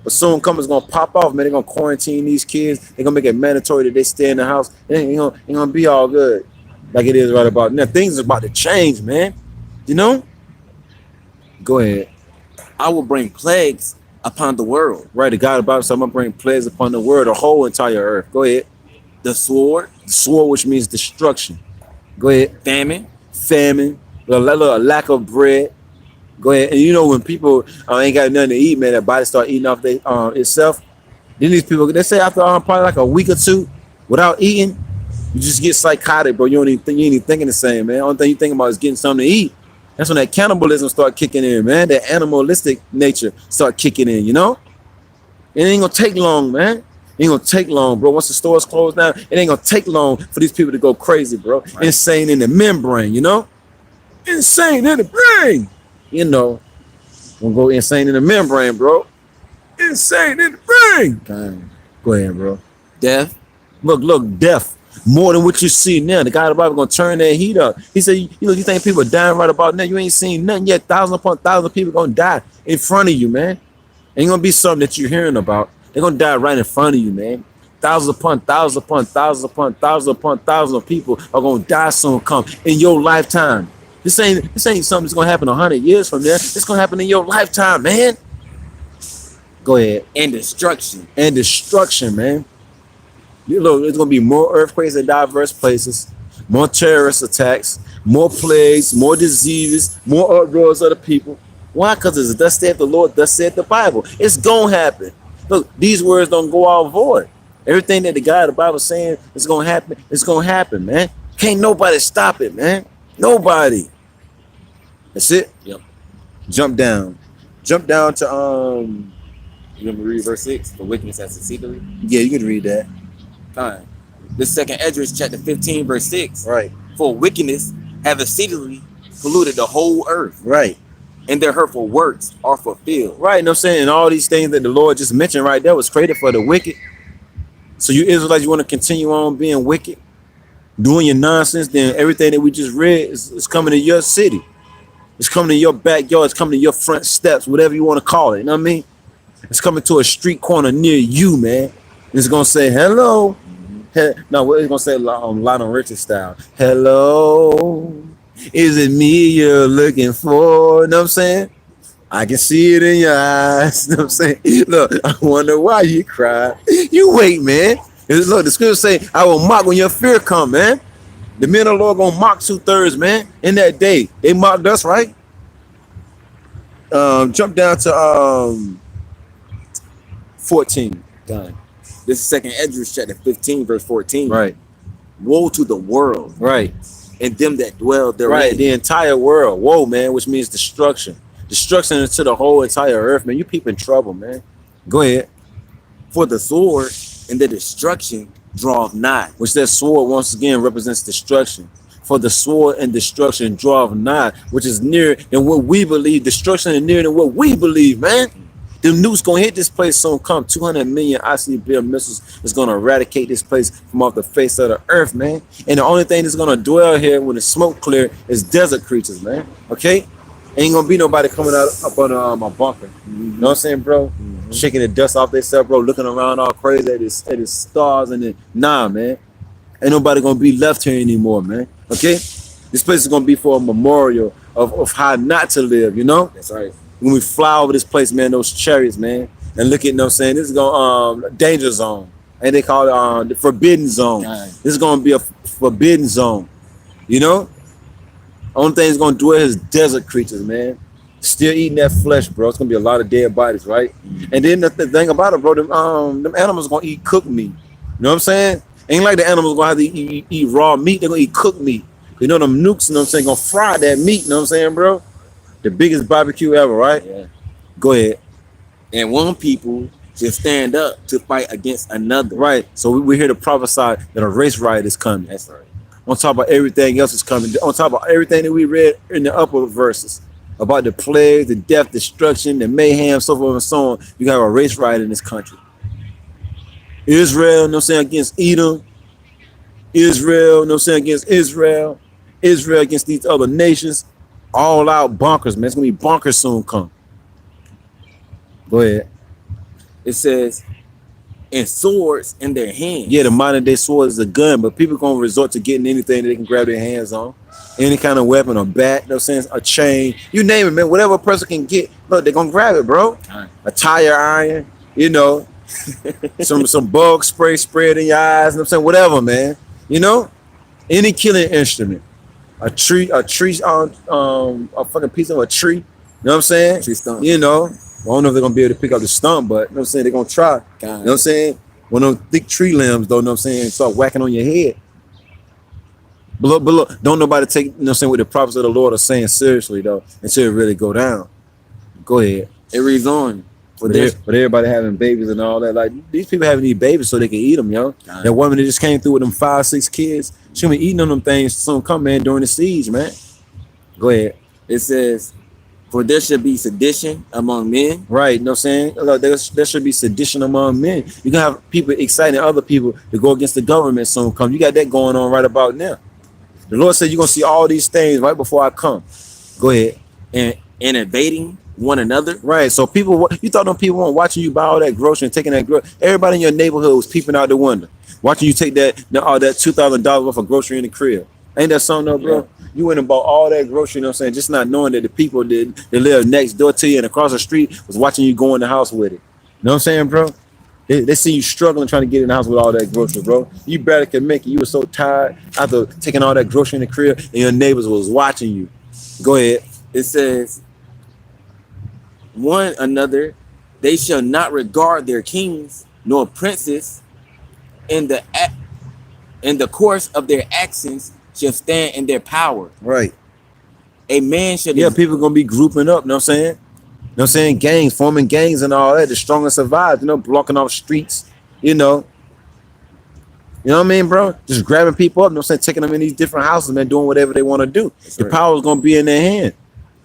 But soon come it's gonna pop off, man. They're gonna quarantine these kids, they're gonna make it mandatory that they stay in the house. It ain't gonna be all good like it is right about now. Things are about to change, man. You know? Go ahead. I will bring plagues upon the world. Right, the God about so I'm gonna bring plagues upon the world, the whole entire earth. Go ahead. The sword, Which means destruction. Go ahead. famine, A lack of bread. Go ahead. And you know when people ain't got nothing to eat, man, their body start eating off itself. Then these people, they say after probably like a week or two without eating, you just get psychotic, bro. You ain't even thinking the same, man. Only thing you think about is getting something to eat. That's when that cannibalism start kicking in, man. That animalistic nature start kicking in, you know? It ain't gonna take long, man. It ain't gonna take long, bro. Once the stores close down, it ain't gonna take long for these people to go crazy, bro. Right. Insane in the membrane, you know? Insane in the brain. You know, gonna go insane in the membrane, bro. Insane in the brain. Dang. Go ahead, bro. death. Look, death. More than what you see now. The God of the Bible gonna turn that heat up. He said, you think people are dying right about now? You ain't seen nothing yet. Thousands upon thousands of people gonna die in front of you, man. Ain't gonna be something that you're hearing about. They're gonna die right in front of you, man. Thousands upon thousands upon thousands upon thousands upon thousands of people are gonna die soon come in your lifetime. This ain't something that's gonna happen 100 years from there. It's gonna happen in your lifetime, man. Go ahead. And destruction, man. You know, there's gonna be more earthquakes in diverse places, more terrorist attacks, more plagues, more diseases, more uproars of the people. Why? Because it's thus saith the Lord, thus saith the Bible. It's gonna happen. Look, these words don't go out void. Everything that the God of the Bible is saying is gonna happen. It's gonna happen, man. Can't nobody stop it, man. Nobody. That's it. Yep. Jump down to You remember read verse 6? For wickedness has exceedingly. yeah, you can read that. Fine. This 2nd Ezra chapter 15, verse 6. Right. For wickedness have exceedingly polluted the whole earth, Right. and their hurtful works are fulfilled. Right. You know what I'm saying? And all these things that the Lord just mentioned right there was created for the wicked. So you Israelites, you want to continue on being wicked, doing your nonsense, then everything that we just read is coming to your city. It's coming to your backyard. It's coming to your front steps, whatever you want to call it. You know what I mean? It's coming to a street corner near you, man. It's going to say, hello. No, it's going to say Lionel Richie style. Hello. Is it me you're looking for? You know what I'm saying? I can see it in your eyes. You know what I'm saying? Look, I wonder why you cry. You wait, man. Look, the scripture say, I will mock when your fear come, man. The men of the Lord gonna mock 2/3, man. In that day, they mocked us, right? Jump down to 14. Done. This is 2nd Ezra chapter 15, verse 14. Right. Woe to the world, Right. and them that dwell therein. Right. The entire world. Woe, man, which means destruction. Destruction into the whole entire earth, man. You people in trouble, man. Go ahead. For the sword and the destruction draweth nigh. Which that sword once again represents destruction. For the sword and destruction draweth nigh, which is nearer than what we believe. Destruction is nearer than what we believe, man. The nukes gonna hit this place soon. Come 200 million ICBM missiles is gonna eradicate this place from off the face of the earth, man. And the only thing that's gonna dwell here when the smoke clear is desert creatures, man. Okay, ain't gonna be nobody coming out up under my bunker. You know what I'm saying, bro? Shaking the dust off themselves, bro. Looking around all crazy at his stars and then nah, man. Ain't nobody gonna be left here anymore, man. Okay? This place is gonna be for a memorial of how not to live, you know? That's right. When we fly over this place, man, those chariots, man, and look at, you know what I'm saying, this is gonna danger zone. And they call it the forbidden zone. This is gonna be a forbidden zone. You know? Only thing is gonna dwell is desert creatures, man. Still eating that flesh, bro. It's gonna be a lot of dead bodies, right? And then the thing about it, bro, them animals gonna eat cooked meat. You know what I'm saying? Ain't like the animals gonna have to eat raw meat. They're gonna eat cooked meat. You know them nukes, you know what I'm saying, gonna fry that meat, you know what I'm saying, bro? The biggest barbecue ever, right? Yeah. Go ahead. And one people should stand up to fight against another. Right. So we're here to prophesy that a race riot is coming. That's right. On top of everything else is coming. On top of everything that we read in the upper verses about the plague, the death, destruction, the mayhem, so forth and so on. You have a race riot in this country. Israel, you know what I'm saying, against Edom. Israel, you know what I'm saying, against Israel. Israel against these other nations. All out bonkers, man. It's gonna be bonkers soon come. Go ahead. It says, and swords in their hands. Yeah, the modern day sword is a gun, but people gonna resort to getting anything that they can grab their hands on. Any kind of weapon, a bat, you know what I'm saying, a chain, you name it, man. Whatever a person can get, look, they're gonna grab it, bro. Right. A tire iron, you know, some bug spray sprayed in your eyes, you know what I'm saying, whatever, man. You know, any killing instrument, a tree, a fucking piece of a tree, you know what I'm saying? Tree stump. You know, I don't know if they're gonna be able to pick up the stump, but you know what I'm saying, they're gonna try. You know what I'm saying? One of them thick tree limbs, though, you know what I'm saying, start whacking on your head. But look, don't nobody take, you know what I'm saying, what the prophets of the Lord are saying seriously, though, until it really go down. Go ahead. It reads on. But everybody having babies and all that, like, these people having these babies so they can eat them, yo. That woman that just came through with them 5, 6 kids, she gonna be eating on them things soon come, man, during the siege, man. Go ahead. It says, for there should be sedition among men. Right, you know what I'm saying? Look, there should be sedition among men. You're gonna have people exciting other people to go against the government soon come. You got that going on right about now. The Lord said you're gonna see all these things right before I come. Go ahead. And invading one another. Right. So people, you thought them people weren't watching you buy all that grocery and taking that grocery. Everybody in your neighborhood was peeping out the window, watching you take that $2,000 worth of grocery in the crib. Ain't that something, though, bro? Yeah. You went and bought all that grocery, you know what I'm saying, just not knowing that the people that live next door to you and across the street was watching you go in the house with it. You know what I'm saying, bro? They see you struggling trying to get in the house with all that grocery, bro. You barely could make it. You were so tired after taking all that grocery in the crib, and your neighbors was watching you. Go ahead. It says, one another, they shall not regard their kings nor princes, in the course of their actions shall stand in their power. Right. A man should. Yeah, people gonna be grouping up, you know what I'm saying? You know what I'm saying? Gangs, forming gangs and all that. The strongest survive, you know, blocking off streets, you know. You know what I mean, bro? Just grabbing people up, you know what I'm saying? Taking them in these different houses, man, doing whatever they want to do. That's the power is gonna be in their hand.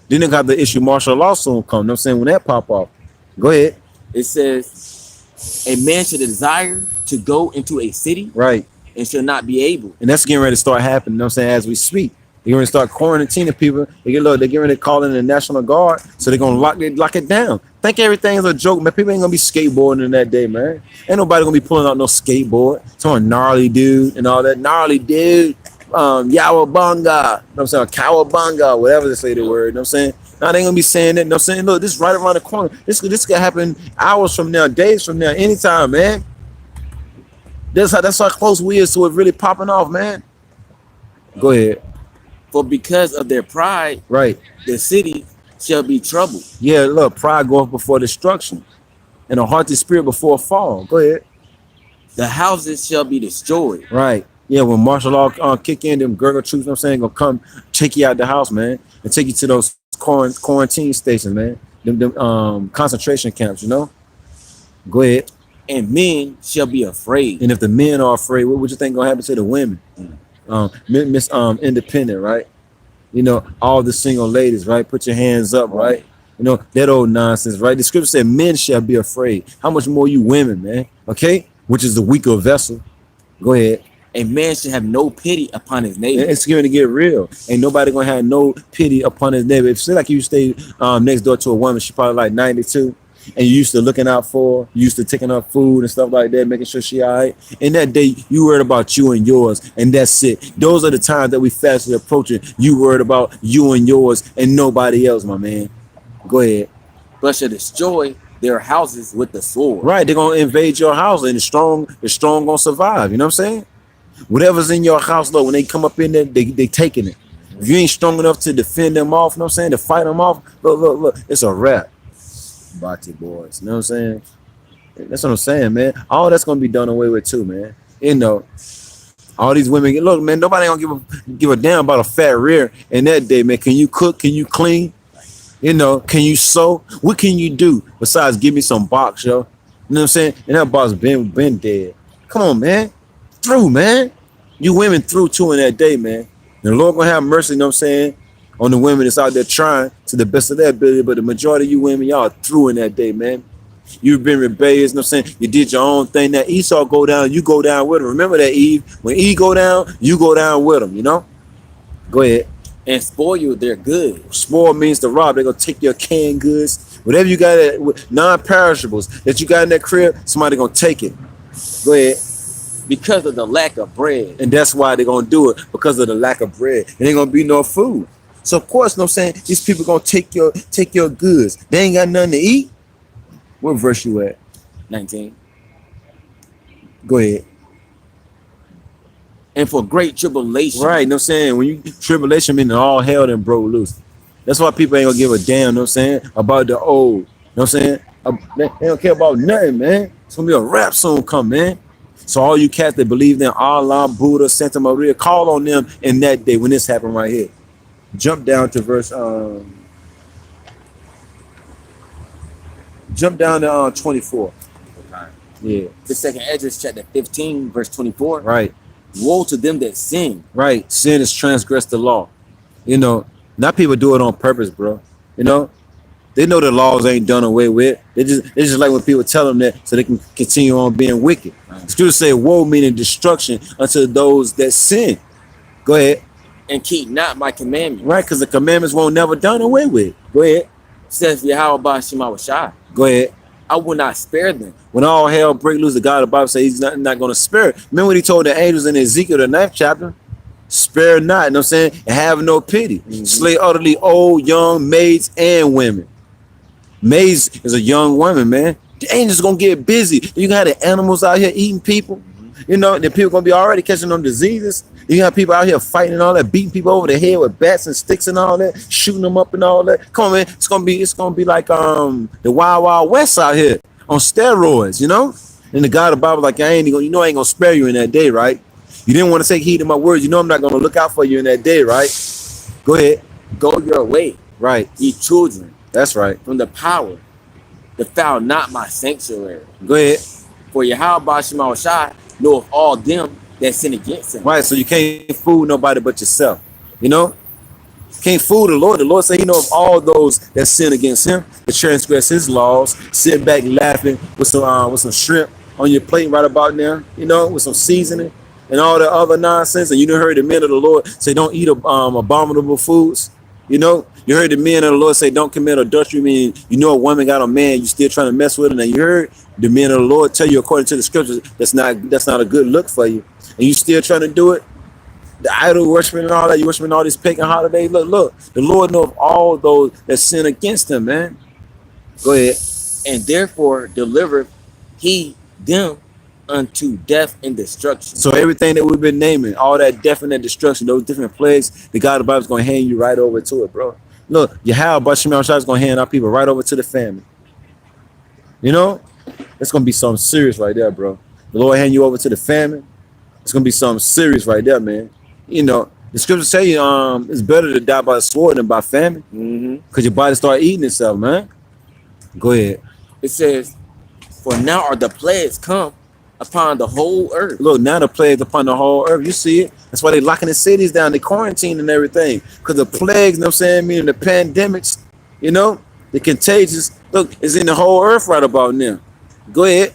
Then they got the issue martial law soon come, you know what I'm saying, when that pop off. Go ahead. It says, a man should desire to go into a city. Right. And shall not be able. And that's getting ready to start happening, you know what I'm saying, as we speak. They're going to start quarantining people. They're getting ready to call in the National Guard, so they're going to lock it down. Think everything's a joke, man. People ain't going to be skateboarding in that day, man. Ain't nobody going to be pulling out no skateboard. Some gnarly dude and all that. Gnarly dude. Yawabunga. You know what I'm saying? Cowabunga, whatever they say the word. You know what I'm saying? Now they ain't going to be saying that. You know what I'm saying? Look, this is right around the corner. This could happen hours from now, days from now, anytime, man. That's how close we is to it really popping off, man. Go ahead. For because of their pride, right, the city shall be troubled. Yeah, look, pride goeth before destruction, and a haughty spirit before a fall. Go ahead. The houses shall be destroyed. Right. Yeah, when martial law kick in, them gurgle troops, you know what I'm saying, gonna come take you out the house, man, and take you to those quarantine stations, man. Them concentration camps, you know. Go ahead. And men shall be afraid. And if the men are afraid, what would you think gonna happen to the women? Miss Independent, right? You know, all the single ladies, right? Put your hands up, right? You know, that old nonsense, right? The scripture said men shall be afraid. How much more you women, man? Okay? Which is the weaker vessel. Go ahead. A man should have no pity upon his neighbor. It's going to get real. Ain't nobody gonna have no pity upon his neighbor. If say like you stay next door to a woman, she probably like 92. and you used to looking out for her, you used to taking her food and stuff like that, making sure she all right. And that day, you worried about you and yours, and that's it. Those are the times that we fastly approaching. You worried about you and yours and nobody else, my man. Go ahead. but shall destroy their houses with the sword. Right, they're gonna invade your house, and the strong gonna survive. You know what I'm saying? Whatever's in your house, though, when they come up in there, they taking it. If you ain't strong enough to defend them off, you know what I'm saying, to fight them off, look, it's a wrap. Bati boys, you know what I'm saying? That's what I'm saying, man. All that's gonna be done away with too, man. You know, all these women, look, man, nobody gonna give a damn about a fat rear in that day, man. Can you cook? Can you clean? You know, can you sew? What can you do besides give me some box, yo? You know what I'm saying? And that box been dead. Come on, man. Through, man. You women through too in that day, man. And the Lord gonna have mercy, you know what I'm saying, on the women that's out there trying to the best of their ability, but the majority of you women, y'all through in that day, man. You've been rebellious, you know what I'm saying? You did your own thing. That Esau go down, you go down with him. Remember that, Eve? When Eve go down, you go down with him, you know? Go ahead. And spoil their goods. Spoil means to rob. They're gonna take your canned goods, whatever you got, non-perishables that you got in that crib, somebody gonna take it. Go ahead. Because of the lack of bread. And that's why they're gonna do it, because of the lack of bread. It ain't gonna be no food. So of course, you know what I'm saying, these people gonna take your goods. They ain't got nothing to eat. What verse you at? 19. Go ahead. And for great tribulation. Right, you know what I'm saying? When you tribulation meaning all hell then broke loose. That's why people ain't gonna give a damn, you know what I'm saying, about the old. You know what I'm saying? They don't care about nothing, man. It's gonna be a rap soon come, man. So all you cats that believe in Allah, Buddha, Santa Maria, call on them in that day when this happened right here. Jump down to verse jump down to 24. Okay. Yeah. The second Esdras chapter 15, verse 24. Right. Woe to them that sin. Right. Sin is transgress the law. You know, not people do it on purpose, bro. You know, they know the laws ain't done away with. It's just like when people tell them that so they can continue on being wicked. Right. Scripture say woe meaning destruction unto those that sin. Go ahead. And keep not my commandments. Right, because the commandments won't never done away with. Go ahead. Says Yahweh Shema Shai. Go ahead. I will not spare them. When all hell break loose, the God of the Bible says he's not going to spare it. Remember what he told the angels in Ezekiel, the 9th chapter? Spare not, you know what I'm saying? And have no pity. Mm-hmm. Slay utterly old, young, maids, and women. Maids is a young woman, man. The angels going to get busy. You got the animals out here eating people. Mm-hmm. You know, the people going to be already catching them diseases. You got people out here fighting and all that, beating people over the head with bats and sticks and all that, shooting them up and all that. Come on, man. It's gonna be like the Wild Wild West out here on steroids, you know? And the God of the Bible, like, I ain't gonna spare you in that day, right? You didn't want to take heed to my words. You know I'm not gonna look out for you in that day, right? Go ahead. Go your way. Right. Ye children. That's right. From the power. Defile not my sanctuary. Go ahead. For Yahweh Shema Shai know of all them that sin against him. Right, so you can't fool nobody but yourself. You know? Can't fool the Lord. The Lord said he know of all those that sin against him, that transgress his laws, sit back laughing with some shrimp on your plate right about now, you know, with some seasoning and all the other nonsense. And you done heard the men of the Lord say don't eat abominable foods. You know, you heard the men of the Lord say don't commit adultery. Meaning, you know, a woman got a man, you still trying to mess with her. And you heard the men of the Lord tell you, according to the scriptures, that's not a good look for you. And you still trying to do it. The idol worshiping and all that, you worshiping all these pagan holidays. Look, the Lord knows of all those that sin against him, man. Go ahead. And therefore deliver he them unto death and destruction. So everything that we've been naming, all that death and that destruction, those different plagues, the God of the Bible is going to hand you right over to it, bro. Look, Yahweh Shema Shai is going to hand our people right over to the family. You know, it's going to be something serious right there, bro. The Lord hand you over to the family. It's going to be something serious right there, man. You know, the scriptures say it's better to die by the sword than by famine. Because your body start eating itself, man. Go ahead. It says, for now are the plagues come upon the whole earth. Look, now the plagues upon the whole earth. You see it? That's why they locking the cities down, they quarantine and everything. Because the plagues, you know what I'm saying, meaning the pandemics, you know, the contagious, look, is in the whole earth right about now. Go ahead.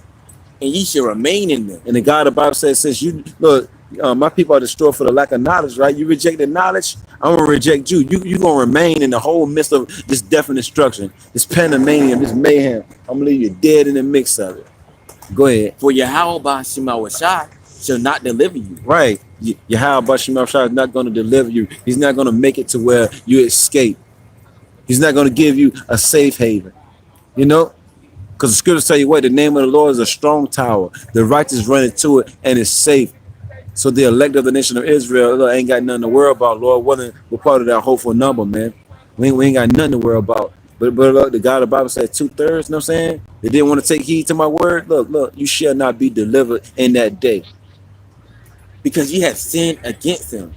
And ye shall remain in them. And the God of the Bible says, since you, look, my people are destroyed for the lack of knowledge, right? You rejected knowledge, I'm gonna reject you. You gonna remain in the whole midst of this death and destruction, this pandemonium, this mayhem. I'm gonna leave you dead in the mix of it. Go ahead. For Yahweh Shemawashah shall not deliver you. Right. Yahweh Shema Shah is not gonna deliver you. He's not gonna make it to where you escape. He's not gonna give you a safe haven. You know? Because the scriptures tell you what, the name of the Lord is a strong tower. The righteous run into it and it's safe. So the elect of the nation of Israel, look, ain't got nothing to worry about, Lord. We're part of that hopeful number, man. We ain't got nothing to worry about. But look, the God of the Bible said 2/3, you know what I'm saying? They didn't want to take heed to my word. Look, you shall not be delivered in that day. Because ye have sinned against him.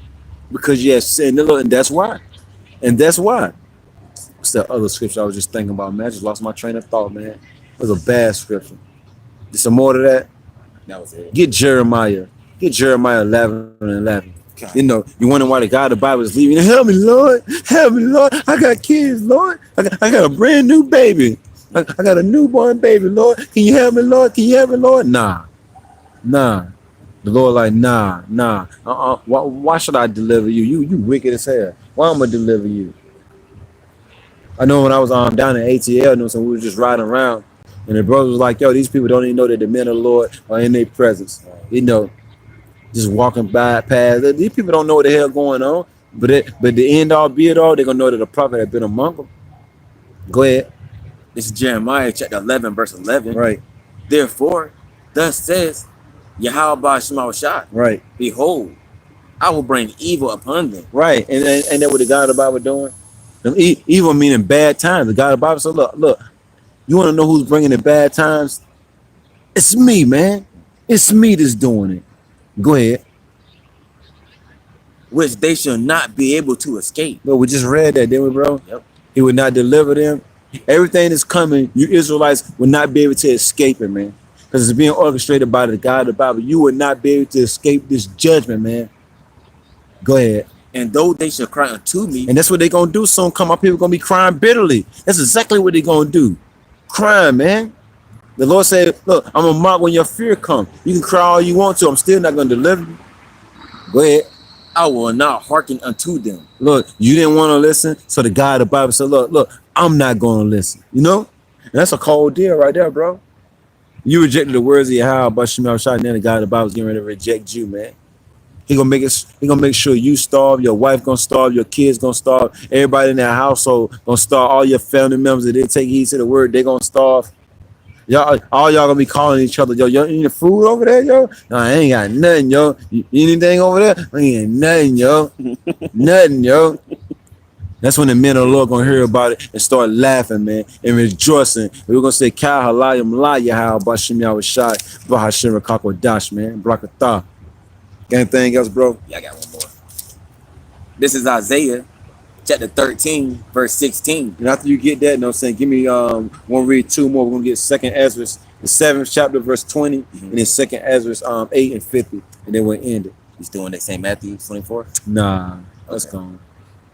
Because you have sinned, look, and that's why. And that's why. What's that other scripture I was just thinking about, man? I just lost my train of thought, man. It was a bad scripture. There's some more to that. That was it. Get Jeremiah 11:11. Okay. You know, you wonder why the God of the Bible is leaving. Help me, Lord. Help me, Lord. I got kids, Lord. I got a brand new baby. I got a newborn baby, Lord. Can you help me, Lord? Can you help me, Lord? Nah. The Lord like, nah. Why should I deliver you? You wicked as hell. Why am I deliver you? I know when I was down in ATL, so we were just riding around, and the brother was like, yo, these people don't even know that the men of the Lord are in their presence. You know, just walking by past. These people don't know what the hell going on, but the end all be it all, they're gonna know that the prophet had been among them. Go ahead. This is Jeremiah chapter 11, verse 11. Right. Therefore, thus says Yahweh Shemawashah. Right. Behold, I will bring evil upon them. Right. And that what the God of the Bible doing? Evil meaning bad times. The God of the Bible said, look, you want to know who's bringing the bad times? It's me, man. It's me that's doing it. Go ahead. Which they shall not be able to escape. But we just read that, didn't we, bro? Yep. He would not deliver them. Everything that's coming, you Israelites will not be able to escape it, man. Because it's being orchestrated by the God of the Bible. You will not be able to escape this judgment, man. Go ahead. And though they shall cry unto me. And that's what they're going to do soon. Come up here, we're going to be crying bitterly. That's exactly what they're going to do. Crying, man. The Lord said, look, I'm going to mock when your fear comes. You can cry all you want to. I'm still not going to deliver you. Go ahead. I will not hearken unto them. Look, you didn't want to listen. So the God of the Bible said, look, I'm not going to listen. You know? And that's a cold deal right there, bro. You rejected the words of Yahweh, but Shemel Shah, and then the God of the Bible is getting ready to reject you, man. He gonna make sure you starve, your wife gonna starve, your kids gonna starve, everybody in that household gonna starve, all your family members that didn't take heed to the word, they gonna starve. Y'all, all y'all gonna be calling each other, yo, you need food over there, yo? No, I ain't got nothing, yo. You anything over there? I ain't nothing, yo. Nothing, yo. That's when the men of the Lord gonna hear about it and start laughing, man, and rejoicing. We're gonna say, Ka halayim la yahal bashim yawashai bahashim rakakodash, man. Brakatah. Got anything else, bro? Yeah, I got one more. This is Isaiah chapter 13, verse 16. And after you get that, you know what I'm saying, give me one read two more. We're gonna get 2nd Ezra, the 7th chapter, verse 20, and then 2nd Ezra 8 and 50, and then we'll end it. You still in that same Matthew 24? Nah, let's go.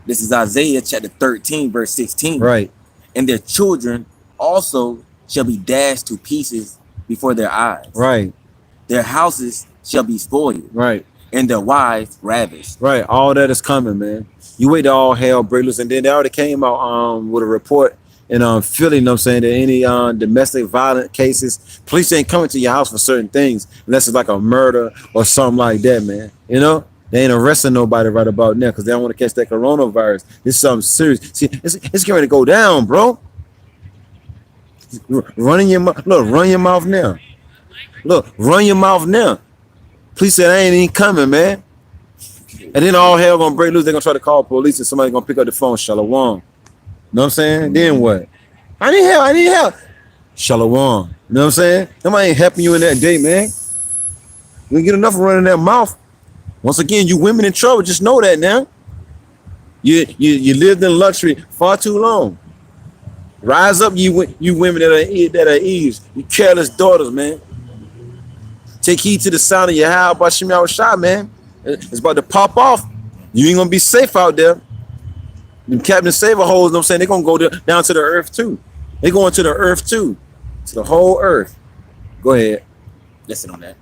This is Isaiah chapter 13, verse 16. Right. And their children also shall be dashed to pieces before their eyes. Right. Their houses shall be spoiled. Right. And their wives ravished. Right. All that is coming, man. You wait till all hell break loose. And then they already came out with a report in Philly, you know what I'm saying, that any domestic violent cases, police ain't coming to your house for certain things unless it's like a murder or something like that, man. You know? They ain't arresting nobody right about now because they don't want to catch that coronavirus. This is something serious. See, it's getting ready to go down, bro. Run your mouth. Look, run your mouth now. Look, run your mouth now. Police said I ain't even coming, man. And then all hell gonna break loose. They're gonna try to call police and somebody gonna pick up the phone. Shalom. Know what I'm saying? Then what? I need help. Shalom. You know what I'm saying? Somebody ain't helping you in that day, man. You don't get enough of running that mouth. Once again, you women in trouble. Just know that now. You lived in luxury far too long. Rise up, you women that are Eves. You careless daughters, man. Take heed to the sound of your howl by Shem Shah, man. It's about to pop off. You ain't gonna be safe out there. Them Captain Saver holes, you know what I'm saying, they're gonna go down to the earth too. They going to the earth too. To the whole earth. Go ahead. Listen on that.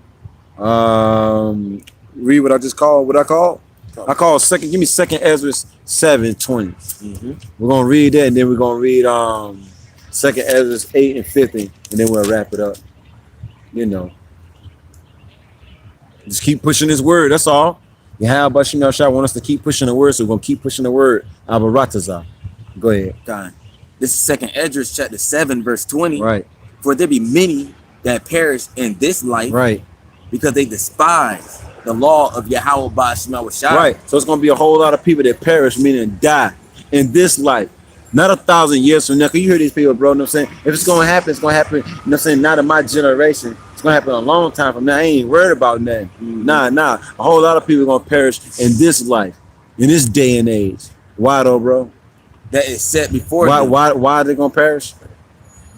Read what I just called. What I called? I call second. Give me second Ezra 7:20. Mm-hmm. We're gonna read that, and then we're gonna read second Ezra 8 and 50, and then we'll wrap it up. You know, just keep pushing His word. That's all. Yahweh Bashim Yahshua want us to keep pushing the word, so we're gonna keep pushing the word. Abaratazah. Go ahead. God. This is second Ezra chapter 7, verse 20. Right. For there be many that perish in this life, Right. because they despise the law of Yahweh Bashim Yahshua. Right. So it's gonna be a whole lot of people that perish, meaning die in this life. Not 1,000 years from now. Cause you hear these people, bro. You know what I'm saying? If it's gonna happen, it's gonna happen. You know what I'm saying? Not in my generation. It's gonna happen a long time from now. I ain't worried about nothing. Nah. A whole lot of people are gonna perish in this life, in this day and age. Why though, bro? That is set before Why? them. Why are they gonna perish?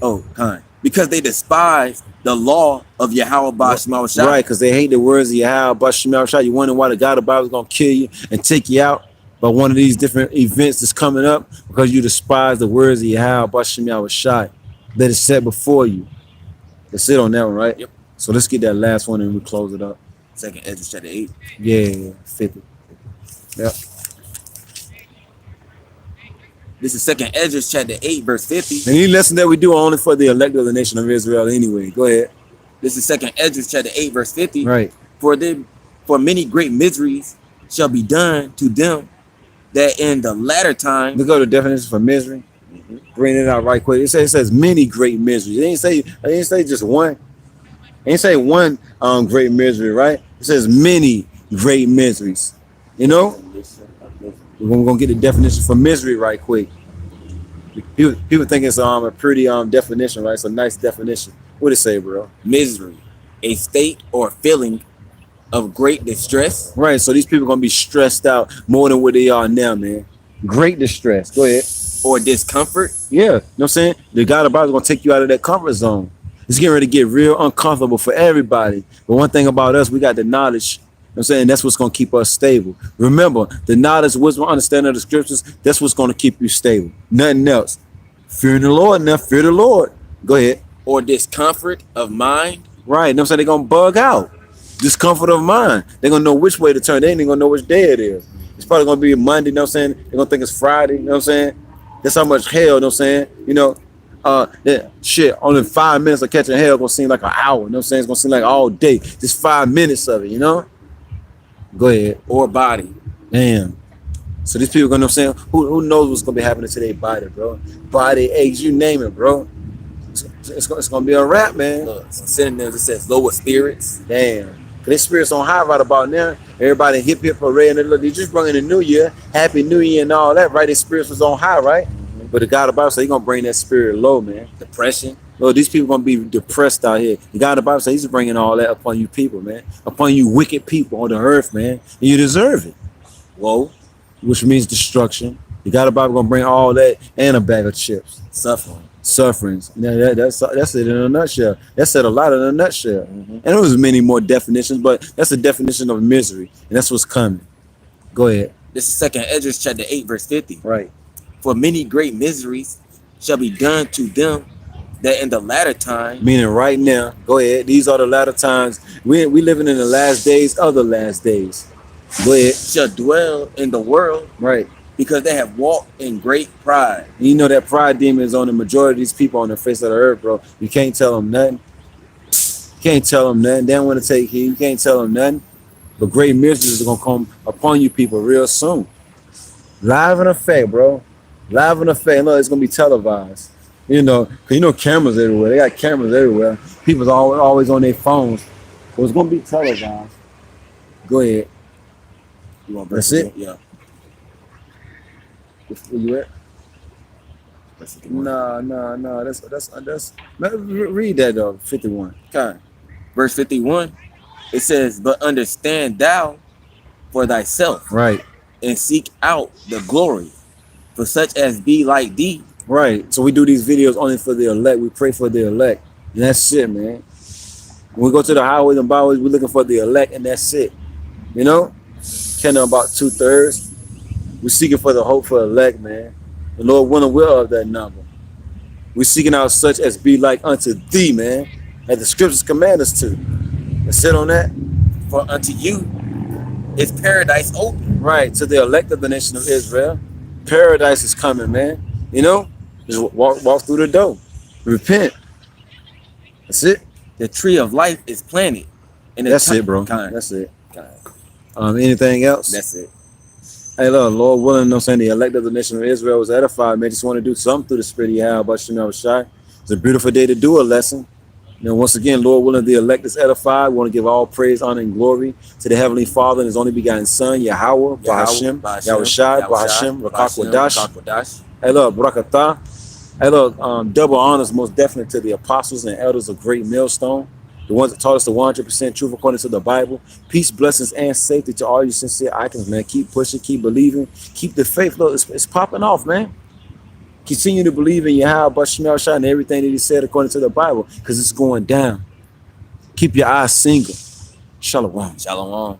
Oh, kind. Because they despise the law of Yahweh Bashim Yahshua. Right, because they hate the words of Yahweh Bashim Yahshua. You wonder why the God of the Bible is gonna kill you and take you out by one of these different events that's coming up, because you despise the words of Yahweh Bashim Yahshua that is set before you. Let's sit on that one, right? Yep. So let's get that last one and we close it up. Second Ezra chapter 8. Yeah, 50. Yep. This is second Ezra chapter 8, verse 50. And any lesson that we do are only for the elect of the nation of Israel anyway. Go ahead. This is second Ezra chapter 8, verse 50. Right. For many great miseries shall be done to them that in the latter time. Let's go to the definition for misery. Bring it out right quick. It says many great miseries. It ain't say just one. It ain't say one great misery, right? It says many great miseries. You know? We're gonna get the definition for misery right quick. People think it's a pretty definition, right? It's a nice definition. What it say, bro? Misery, a state or feeling of great distress. Right. So these people are gonna be stressed out more than what they are now, man. Great distress. Go ahead. Or discomfort. Yeah. You know what I'm saying? The God of the Bible is gonna take you out of that comfort zone. It's getting ready to get real uncomfortable for everybody. But one thing about us, we got the knowledge. You know what I'm saying? That's what's going to keep us stable. Remember, the knowledge, wisdom, understanding of the scriptures, that's what's going to keep you stable. Nothing else. Fearing the Lord, now fear the Lord. Go ahead. Or discomfort of mind. Right. You know what I'm saying? They're going to bug out. Discomfort of mind. They're going to know which way to turn. They ain't going to know which day it is. It's probably going to be Monday, you know what I'm saying? They're going to think it's Friday, you know what I'm saying? That's how much hell, you know what I'm saying? You know, shit, only 5 minutes of catching hell going to seem like an hour, you know what I'm saying? It's going to seem like all day. Just 5 minutes of it, you know? Go ahead. Or body. Damn. So these people, you know what I'm saying? Who knows what's gonna be happening to their body, bro? Body aches, you name it, bro. It's gonna be a wrap, man. Look, some synonyms, it says lower spirits. Damn. Cause their spirits on high right about now. Everybody hip hooray, and they just bring in the new year, happy new year and all that, right? Their spirits was on high, right? But the God of the Bible said he's gonna bring that spirit low, man. Depression. Lord, these people gonna be depressed out here. The God of the Bible says he's bringing all that upon you people, man. Upon you wicked people on the earth, man. And you deserve it. Woe. Which means destruction. The God of the Bible gonna bring all that and a bag of chips. Suffering. Sufferings. That's it in a nutshell. That said a lot in a nutshell. And there was many more definitions, but that's the definition of misery, and that's what's coming. Go ahead. This is second Ezra chapter 8, verse 50. Right. For many great miseries shall be done to them that in the latter time. Meaning right now. Go ahead. These are the latter times. We living in the last days of the last days. Go ahead. Shall dwell in the world. Right. Because they have walked in great pride. And you know that pride demon is on the majority of these people on the face of the earth, bro. You can't tell them nothing. You can't tell them nothing. They don't want to take heed. You can't tell them nothing. But great miseries are going to come upon you people real soon. Live in effect, bro. Live in effect. Look, it's going to be televised. You know, because you know cameras everywhere. They got cameras everywhere. People's always on their phones. So it's going to be televised. Go ahead. You want That's it? Yeah. Where you at? No. That's read that though. 51. Okay. Verse 51. It says, but understand thou for thyself. Right. And seek out the glory for such as be like thee. Right. So we do these videos only for the elect. We pray for the elect. And that's it, man. When we go to the highways and byways, we're looking for the elect, and that's it. You know? Counting about 2/3. We're seeking for the hope for the elect, man. The Lord willing will of that number. We're seeking out such as be like unto thee, man. As the scriptures command us to. Let's sit on that. For unto you It's paradise open. Right, to the elect of the nation of Israel. Paradise is coming, man. You know, just walk through the door. Repent. That's it. The tree of life is planted. And That's it, bro. That's it. Anything else? That's it. Hey, look, Lord willing, you know what I'm saying, the elect of the nation of Israel was edified, man. Just want to do something through the spirit of Yahweh, but Shai. It's a beautiful day to do a lesson. You know, once again, Lord willing, the elect is edified. We want to give all praise, honor, and glory to the Heavenly Father and His only begotten Son, Yahweh, Bahashem, Yahweh Shai, Bahashem, Rakakwadash. Hey, look, Barakatah. Hey, look, double honors most definitely to the apostles and elders of Great Millstone, the ones that taught us the 100% truth according to the Bible. Peace, blessings, and safety to all you sincere icons, man. Keep pushing, keep believing, keep the faith. Look, it's popping off, man. Continue to believe in Yahweh, Bashmel Shah, and everything that He said according to the Bible, because it's going down. Keep your eyes single. Shalom. Shalom.